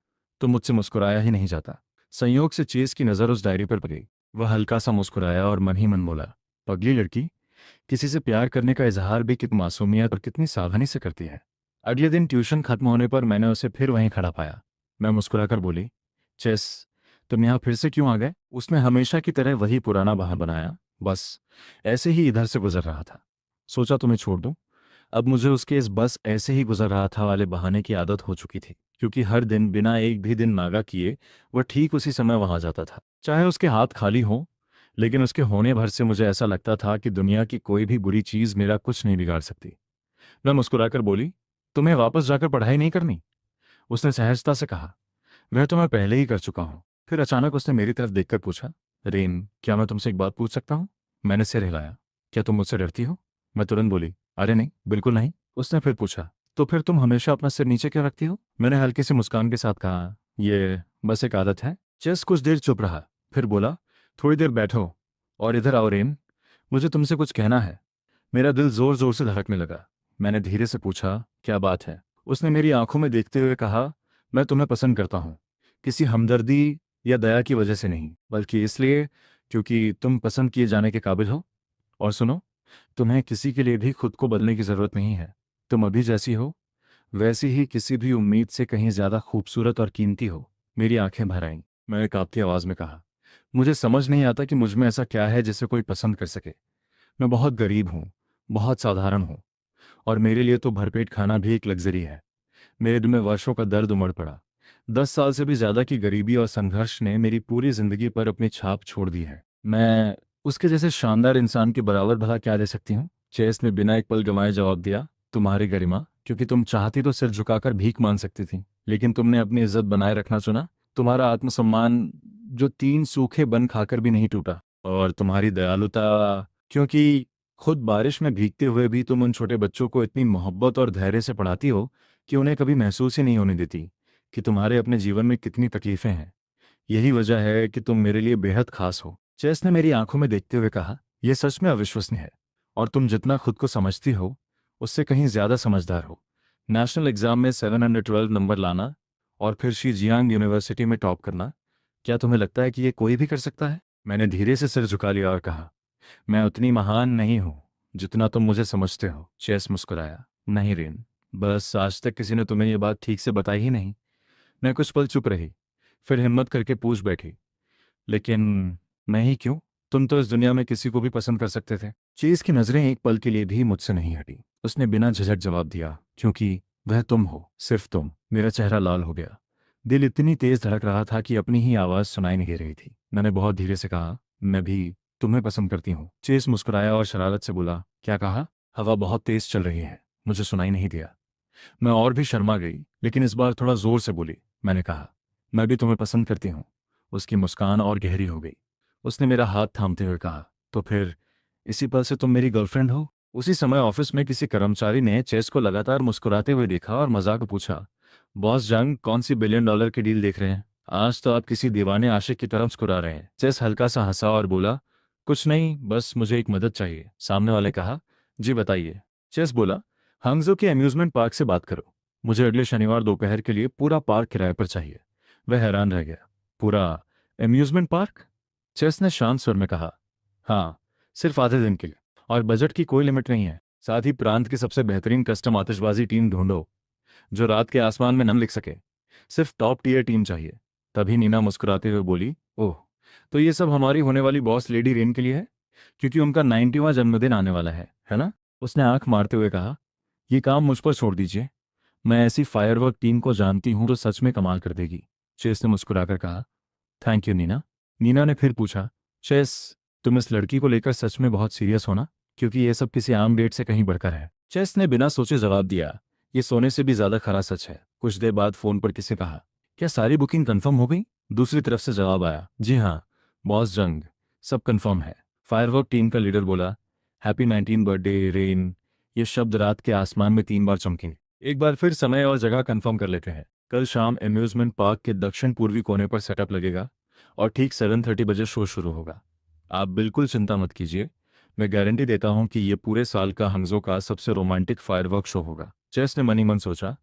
तो मुझसे मुस्कुराया ही नहीं जाता। संयोग से चेस की नज़र उस डायरी पर पड़ी। वह हल्का सा मुस्कुराया और मन ही मन बोला, पगली लड़की, किसी से प्यार करने का इजहार भी कितनी मासूमियत और कितनी सावधानी से करती है। अगले दिन ट्यूशन खत्म होने पर मैंने उसे फिर वहीं खड़ा पाया। मैं मुस्कुराकर बोली, चेस, तुम यहाँ फिर से क्यों आ गए? उसने हमेशा की तरह वही पुराना बहाना बनाया, बस ऐसे ही इधर से गुजर रहा था, सोचा तुम्हें छोड़ दूं। अब मुझे उसके इस बस ऐसे ही गुजर रहा था वाले बहाने की आदत हो चुकी थी, क्योंकि हर दिन बिना एक भी दिन नागा किए वह ठीक उसी समय वहां जाता था, चाहे उसके हाथ खाली हो। लेकिन उसके होने भर से मुझे ऐसा लगता था कि दुनिया की कोई भी बुरी चीज मेरा कुछ नहीं बिगाड़ सकती। मैं मुस्कुराकर बोली, तुम्हें वापस जाकर पढ़ाई नहीं करनी? उसने सहजता से कहा, वह तो मैं पहले ही कर चुका हूँ। फिर अचानक उसने मेरी तरफ देखकर पूछा, रेन, क्या मैं तुमसे एक बात पूछ सकता हूँ? मैंने सिर हिलाया, क्या तुम मुझसे डरती हो? मैं तुरंत बोली, अरे नहीं, बिल्कुल नहीं। उसने फिर पूछा, तो फिर तुम हमेशा अपना सिर नीचे क्यों रखती हो? मैंने हल्की सी मुस्कान के साथ कहा, ये बस एक आदत है। चेस कुछ देर चुप रहा, फिर बोला, थोड़ी देर बैठो और इधर आओ रेन, मुझे तुमसे कुछ कहना है। मेरा दिल जोर जोर से धड़कने लगा। मैंने धीरे से पूछा, क्या बात है? उसने मेरी आंखों में देखते हुए कहा, मैं तुम्हें पसंद करता हूँ, किसी हमदर्दी या दया की वजह से नहीं, बल्कि इसलिए क्योंकि तुम पसंद किए जाने के काबिल हो। और सुनो, तुम्हें किसी के लिए भी खुद को बदलने की जरूरत नहीं है। तुम अभी जैसी हो वैसी ही किसी भी उम्मीद से कहीं ज्यादा खूबसूरत और कीमती हो। मेरी आंखें भर आईं। मैंने कांपती आवाज में कहा, मुझे समझ नहीं आता कि मुझ में ऐसा क्या है जिसे कोई पसंद कर सके। मैं बहुत गरीब हूँ, बहुत साधारण हूँ, और मेरे लिए तो भरपेट खाना भी एक लग्जरी है। मेरे दिल में वर्षों का दर्द उमड़ पड़ा। 10 साल से भी ज्यादा की गरीबी और संघर्ष ने मेरी पूरी जिंदगी पर अपनी छाप छोड़ दी है। मैं उसके जैसे शानदार इंसान के बराबर भला क्या दे सकती हूँ? चेस ने बिना एक पल गंवाए जवाब दिया, तुम्हारी गरिमा, क्योंकि तुम चाहती तो सिर झुकाकर भीख मांग सकती थी, लेकिन तुमने अपनी इज्जत बनाए रखना चुना। तुम्हारा आत्मसम्मान, जो 3 सूखे बन खाकर भी नहीं टूटा। और तुम्हारी दयालुता, क्योंकि खुद बारिश में भीगते हुए भी तुम उन छोटे बच्चों को इतनी मोहब्बत और धैर्य से पढ़ाती हो कि उन्हें कभी महसूस ही नहीं होने देती कि तुम्हारे अपने जीवन में कितनी तकलीफें हैं। यही वजह है कि तुम मेरे लिए बेहद खास हो। चेस ने मेरी आंखों में देखते हुए कहा, यह सच में अविश्वसनीय है, और तुम जितना खुद को समझती हो उससे कहीं ज्यादा समझदार हो। नेशनल एग्जाम में 712 नंबर लाना और फिर शीजियांग यूनिवर्सिटी में टॉप करना, क्या तुम्हें लगता है कि ये कोई भी कर सकता है? मैंने धीरे से सिर झुका लिया और कहा, मैं उतनी महान नहीं हूं जितना तुम मुझे समझते हो। चेस मुस्कुराया, नहीं रेन, बस आज तक किसी ने तुम्हें यह बात ठीक से बताई ही नहीं। मैं कुछ पल चुप रही, फिर हिम्मत करके पूछ बैठी, लेकिन मैं ही क्यों? तुम तो इस दुनिया में किसी को भी पसंद कर सकते थे। चेस की नजरें एक पल के लिए भी मुझसे नहीं हटी। उसने बिना झिझक जवाब दिया, क्योंकि वह तुम हो, सिर्फ तुम। मेरा चेहरा लाल हो गया। दिल इतनी तेज धड़क रहा था कि अपनी ही आवाज सुनाई नहीं दे रही थी। मैंने बहुत धीरे से कहा, मैं भी तुम्हें पसंद करती हूँ। चेस मुस्कुराया और शरारत से बोला, क्या कहा? हवा बहुत तेज चल रही है, मुझे सुनाई नहीं दिया। मैं और भी शर्मा गई, लेकिन इस बार थोड़ा जोर से बोली। मैंने कहा, मैं भी तुम्हें पसंद करती हूँ। उसकी मुस्कान और गहरी हो गई। उसने मेरा हाथ थामते हुए कहा, तो फिर इसी पल से तुम मेरी गर्लफ्रेंड हो? उसी समय ऑफिस में किसी कर्मचारी ने चेस को लगातार मुस्कुराते हुए देखा और मजाक में पूछा, बॉस जंग, कौन सी $1 बिलियन की डील देख रहे हैं? आज तो आप किसी दीवाने आशिक की तरफ मुस्कुरा रहे हैं। चेस हल्का सा हंसा और बोला, कुछ नहीं, बस मुझे एक मदद चाहिए। सामने वाले कहा, जी बताइए। चेस बोला, हंगजो के अम्यूजमेंट पार्क से बात करो। मुझे अगले शनिवार दोपहर के लिए पूरा पार्क किराए पर चाहिए। वह हैरान रह गया, पूरा अम्यूजमेंट पार्क? चेस ने शांत स्वर में कहा, हाँ, सिर्फ आधे दिन के लिए, और बजट की कोई लिमिट नहीं है। साथ ही प्रांत की सबसे बेहतरीन कस्टम आतिशबाजी टीम ढूंढो। जो रात के आसमान में नाम लिख सके। सिर्फ टॉप टीयर टीम चाहिए। तभी नीना मुस्कुराते हुए बोली, ओह, तो ये सब हमारी होने वाली बॉस लेडी रेन के लिए है, क्योंकि उनका 90वां जन्मदिन आने वाला है ना? उसने आंख मारते हुए कहा, ये काम मुझ पर छोड़ दीजिए। मैं ऐसी फायरवर्क टीम को जानती हूँ जो सच में कमाल कर देगी। चेस ने मुस्कुराकर कहा, थैंक यू नीना। नीना ने फिर पूछा, चेस, तुम इस लड़की को लेकर सच में बहुत सीरियस हो ना? क्योंकि ये सब किसी आम डेट से कहीं बढ़कर है। चेस ने बिना सोचे जवाब दिया, ये सोने से भी ज्यादा खरा सच है। कुछ देर बाद फोन पर किसी कहा, क्या सारी बुकिंग कंफर्म हो गई? दूसरी तरफ से जवाब आया, जी हाँ बॉस जंग, सब कंफर्म है। फायरवर्क टीम का लीडर बोला, हैप्पी 19 बर्थडे रेन। ये शब्द रात के आसमान में 3 बार चमकेंगे। एक बार फिर समय और जगह कंफर्म कर लेते हैं। कल शाम एम्यूजमेंट पार्क के दक्षिण पूर्वी कोने पर सेटअप लगेगा और ठीक 7:30 बजे शो शुरू होगा। आप बिल्कुल चिंता मत कीजिए, मैं गारंटी देता हूं कि ये पूरे साल का हंगजो का सबसे रोमांटिक फायरवर्क शो होगा। चेस ने मनी मन सोचा,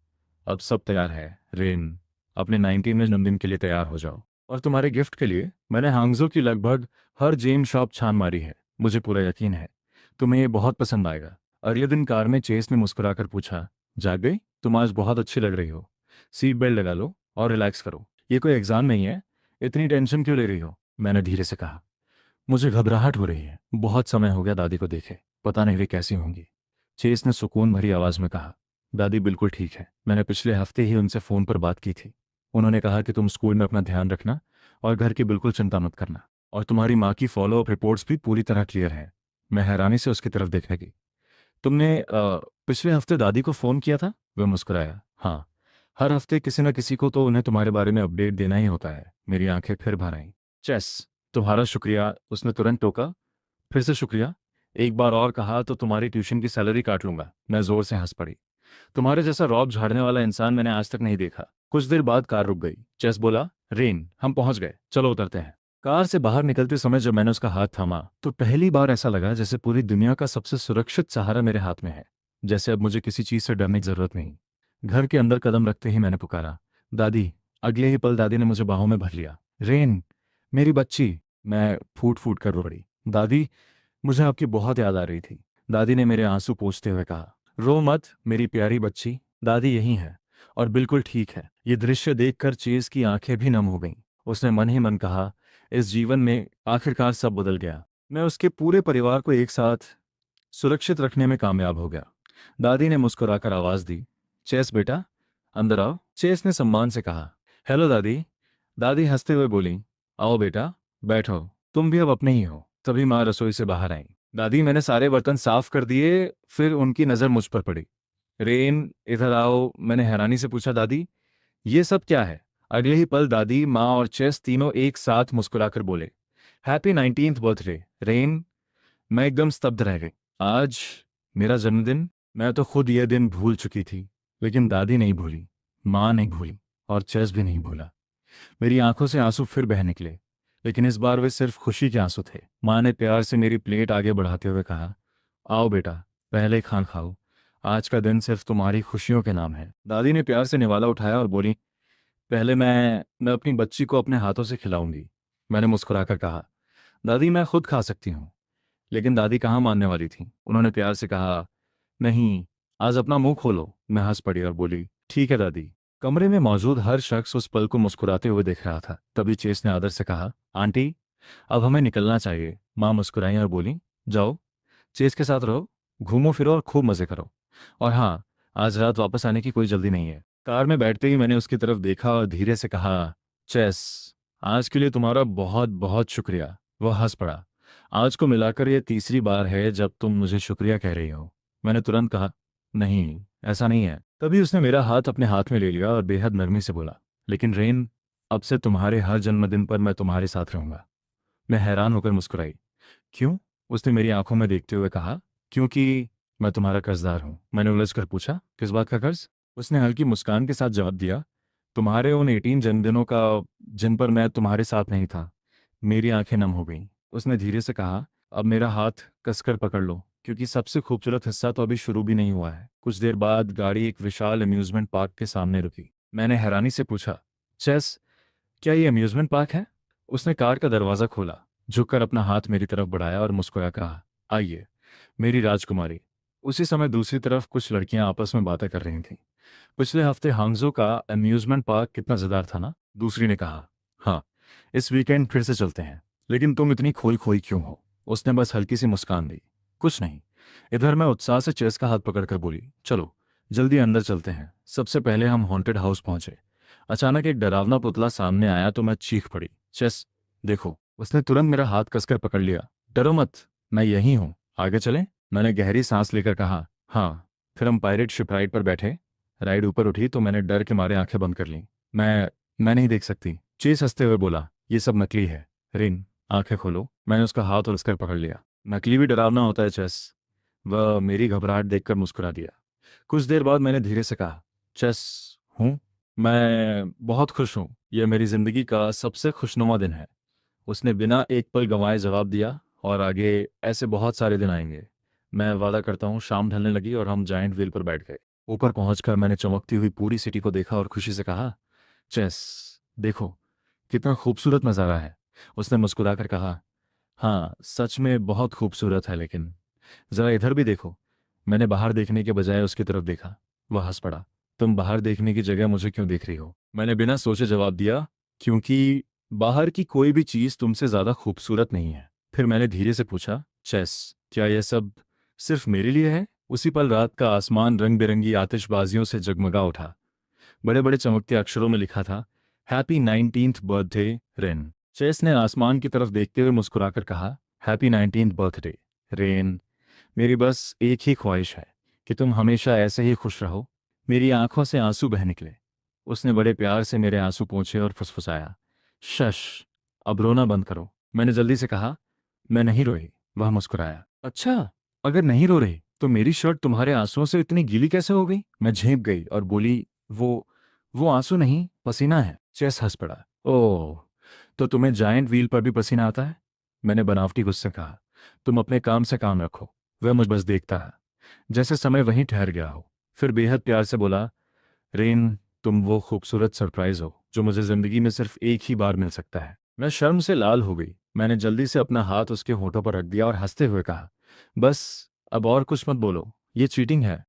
अब सब तैयार है रेन, अपने 19वें जन्मदिन के लिए तैयार हो जाओ। और तुम्हारे गिफ्ट के लिए मैंने हांगजो की लगभग हर जेम शॉप छान मारी है। मुझे पूरा यकीन है तुम्हें ये बहुत पसंद आएगा। अगले दिन कार में चेस ने मुस्कुराकर पूछा, जाग गई? तुम आज बहुत अच्छी लग रही हो। सीट बेल्ट लगा लो और रिलैक्स करो। ये कोई एग्जाम नहीं है, इतनी टेंशन क्यों ले रही हो? मैंने धीरे से कहा, मुझे घबराहट हो रही है। बहुत समय हो गया दादी को देखे, पता नहीं वे कैसी होंगी। चेस ने सुकून भरी आवाज में कहा, दादी बिल्कुल ठीक है। मैंने पिछले हफ्ते ही उनसे फ़ोन पर बात की थी। उन्होंने कहा कि तुम स्कूल में अपना ध्यान रखना और घर की बिल्कुल चिंता मत करना। और तुम्हारी माँ की फॉलोअप रिपोर्ट्स भी पूरी तरह क्लियर हैं। मैं हैरानी से उसकी तरफ देखने लगी। तुमने पिछले हफ्ते दादी को फ़ोन किया था? वह मुस्कुराया, हाँ, हर हफ्ते किसी न किसी को तो उन्हें तुम्हारे बारे में अपडेट देना ही होता है। मेरी आंखें फिर भर आईं। चेस, तुम्हारा शुक्रिया, उसने तुरंत टोका। फिर से शुक्रिया? एक बार और कहा तो तुम्हारी ट्यूशन की सैलरी काट लूंगा। मैं जोर से हंस पड़ी। तुम्हारे जैसा रौब झाड़ने वाला इंसान मैंने आज तक नहीं देखा। कुछ देर बाद कार रुक गई। चेस बोला, रेन, हम पहुंच गए, चलो उतरते हैं। कार से बाहर निकलते समय जब मैंने उसका हाथ थामा तो पहली बार ऐसा लगा जैसे पूरी दुनिया का सबसे सुरक्षित सहारा मेरे हाथ में है। जैसे अब मुझे किसी चीज से डरने की जरूरत नहीं। घर के अंदर कदम रखते ही मैंने पुकारा, दादी। अगले ही पल दादी ने मुझे बाहों में भर लिया। रेन, मेरी बच्ची। मैं फूट फूट कर रो पड़ी। दादी, मुझे आपकी बहुत याद आ रही थी। दादी ने मेरे आंसू पोंछते हुए कहा, रो मत मेरी प्यारी बच्ची, दादी यही है और बिल्कुल ठीक है। ये दृश्य देखकर चेज की आंखें भी नम हो गईं। उसने मन ही मन कहा, इस जीवन में आखिरकार सब बदल गया। मैं उसके पूरे परिवार को एक साथ सुरक्षित रखने में कामयाब हो गया। दादी ने मुस्कुराकर आवाज दी, चेस बेटा, अंदर आओ। चेस ने सम्मान से कहा, हेलो दादी। दादी हंसते हुए बोली, आओ बेटा, बैठो, तुम भी अब अपने ही हो। तभी माँ रसोई से बाहर आई। दादी, मैंने सारे बर्तन साफ कर दिए। फिर उनकी नज़र मुझ पर पड़ी। रेन, इधर आओ, मैंने हैरानी से पूछा, दादी ये सब क्या है? अगले ही पल दादी, माँ और चेस तीनों एक साथ मुस्कुराकर बोले, हैप्पी 19th बर्थडे रेन। मैं एकदम स्तब्ध रह गई। आज मेरा जन्मदिन? मैं तो खुद यह दिन भूल चुकी थी, लेकिन दादी नहीं भूली, माँ नहीं भूली और चेस भी नहीं भूला। मेरी आंखों से आंसू फिर बह निकले, लेकिन इस बार वे सिर्फ खुशी के आंसू थे। माँ ने प्यार से मेरी प्लेट आगे बढ़ाते हुए कहा, आओ बेटा, पहले खान खाओ। आज का दिन सिर्फ तुम्हारी खुशियों के नाम है। दादी ने प्यार से निवाला उठाया और बोली, पहले मैं अपनी बच्ची को अपने हाथों से खिलाऊंगी। मैंने मुस्कुराकर कहा, दादी मैं खुद खा सकती हूँ। लेकिन दादी कहाँ मानने वाली थी। उन्होंने प्यार से कहा, नहीं, आज अपना मुंह खोलो। मैं हंस पड़ी और बोली, ठीक है दादी। कमरे में मौजूद हर शख्स उस पल को मुस्कुराते हुए देख रहा था। तभी चेस ने आदर से कहा, आंटी, अब हमें निकलना चाहिए। माँ मुस्कुराई और बोली, जाओ, चेस के साथ रहो, घूमो फिरो और खूब मजे करो। और हाँ, आज रात वापस आने की कोई जल्दी नहीं है। कार में बैठते ही मैंने उसकी तरफ देखा और धीरे से कहा, चेस, आज के लिए तुम्हारा बहुत बहुत शुक्रिया। वह हंस पड़ा। आज को मिलाकर यह तीसरी बार है जब तुम मुझे शुक्रिया कह रही हो। मैंने तुरंत कहा, नहीं, ऐसा नहीं है। तभी उसने मेरा हाथ अपने हाथ में ले लिया और बेहद नरमी से बोला, लेकिन रेन, अब से तुम्हारे हर जन्मदिन पर मैं तुम्हारे साथ रहूंगा। मैं हैरान होकर मुस्कुराई। क्यों? उसने मेरी आंखों में देखते हुए कहा, क्योंकि मैं तुम्हारा कर्जदार हूं। मैंने उलझकर पूछा, किस बात का कर्ज? उसने हल्की मुस्कान के साथ जवाब दिया, तुम्हारे उन 18 जन्मदिनों का, जिन पर मैं तुम्हारे साथ नहीं था। मेरी आंखें नम हो गईं। उसने धीरे से कहा, अब मेरा हाथ कसकर पकड़ लो, क्योंकि सबसे खूबसूरत हिस्सा तो अभी शुरू भी नहीं हुआ है। कुछ देर बाद गाड़ी एक विशाल अम्यूजमेंट पार्क के सामने रुकी। मैंने हैरानी से पूछा, चेस, क्या ये अम्यूजमेंट पार्क है? उसने कार का दरवाज़ा खोला, झुककर अपना हाथ मेरी तरफ बढ़ाया और मुस्कुरा कहा, आइए, मेरी राजकुमारी। उसी समय दूसरी तरफ कुछ लड़कियां आपस में बातें कर रही थीं। पिछले हफ्ते हांगजो का अम्यूजमेंट पार्क कितना मजेदार था ना? दूसरी ने कहा। हाँ, इस वीकेंड फिर से चलते हैं। लेकिन तुम इतनी खोई खोई क्यों हो? उसने बस हल्की सी मुस्कान दी। कुछ नहीं। इधर मैं उत्साह से चेस का हाथ पकड़कर बोली, चलो जल्दी अंदर चलते हैं। सबसे पहले हम हॉन्टेड हाउस पहुंचे। अचानक एक डरावना पुतला सामने आया तो मैं चीख पड़ी, चेस देखो। उसने तुरंत मेरा हाथ कसकर पकड़ लिया। डरो मत, मैं यहीं हूँ, आगे चलें? मैंने गहरी सांस लेकर कहा, हाँ। फिर हम पायरेट शिप राइड पर बैठे। राइड ऊपर उठी तो मैंने डर के मारे आंखें बंद कर लीं। मैं नहीं देख सकती, चेस हंसते हुए बोला, ये सब नकली है। रिन, आंखें खोलो। मैंने उसका हाथ और उसकर पकड़ लिया। नकली भी डरावना होता है चेस। वह मेरी घबराहट देखकर मुस्कुरा दिया। कुछ देर बाद मैंने धीरे से कहा, चेस हूँ, मैं बहुत खुश हूँ। यह मेरी जिंदगी का सबसे खुशनुमा दिन है। उसने बिना एक पल गंवाए जवाब दिया, और आगे ऐसे बहुत सारे दिन आएंगे। मैं वादा करता हूँ। शाम ढलने लगी और हम जाइंट व्हील पर बैठ गए। ऊपर पहुंचकर मैंने चमकती हुई पूरी सिटी को देखा और खुशी से कहा, चेस देखो, कितना खूबसूरत नज़ारा है। उसने मुस्कुराकर कहा, हाँ सच में बहुत खूबसूरत है, लेकिन जरा इधर भी देखो। मैंने बाहर देखने के बजाय उसकी तरफ देखा। वह हंस पड़ा। तुम बाहर देखने की जगह मुझे क्यों देख रही हो? मैंने बिना सोचे जवाब दिया, क्योंकि बाहर की कोई भी चीज़ तुमसे ज़्यादा खूबसूरत नहीं है। फिर मैंने धीरे से पूछा, चेस क्या यह सब सिर्फ मेरे लिए है? उसी पल रात का आसमान रंग बिरंगी आतिशबाजियों से जगमगा उठा। बड़े बड़े चमकते अक्षरों में लिखा था, happy 19th birthday rain. Chess ने आसमान की तरफ देखते हुए मुस्कुराकर कहा, हैप्पी 19th बर्थडे रेन। मेरी बस एक ही ख्वाहिश है कि तुम हमेशा ऐसे ही खुश रहो। मेरी आंखों से आंसू बह निकले। उसने बड़े प्यार से मेरे आंसू पोंछे और फुसफुसाया, शश, अब रोना बंद करो। मैंने जल्दी से कहा, मैं नहीं रोई। वह मुस्कुराया, अच्छा, अगर नहीं रो रही तो मेरी शर्ट तुम्हारे आंसुओं से इतनी गीली कैसे हो गई? मैं झेंप गई और बोली, वो आंसू नहीं, पसीना है। चेस हंस पड़ा। ओह, तो तुम्हें जायंट व्हील पर भी पसीना आता है? मैंने बनावटी गुस्से कहा, तुम अपने काम से काम रखो। वह मुझ बस देखता है, जैसे समय वहीं ठहर गया हो। फिर बेहद प्यार से बोला, रेन, तुम वो खूबसूरत सरप्राइज हो जो मुझे जिंदगी में सिर्फ एक ही बार मिल सकता है। मैं शर्म से लाल हो गई। मैंने जल्दी से अपना हाथ उसके होठों पर रख दिया और हंसते हुए कहा, बस अब और कुछ मत बोलो, ये चीटिंग है।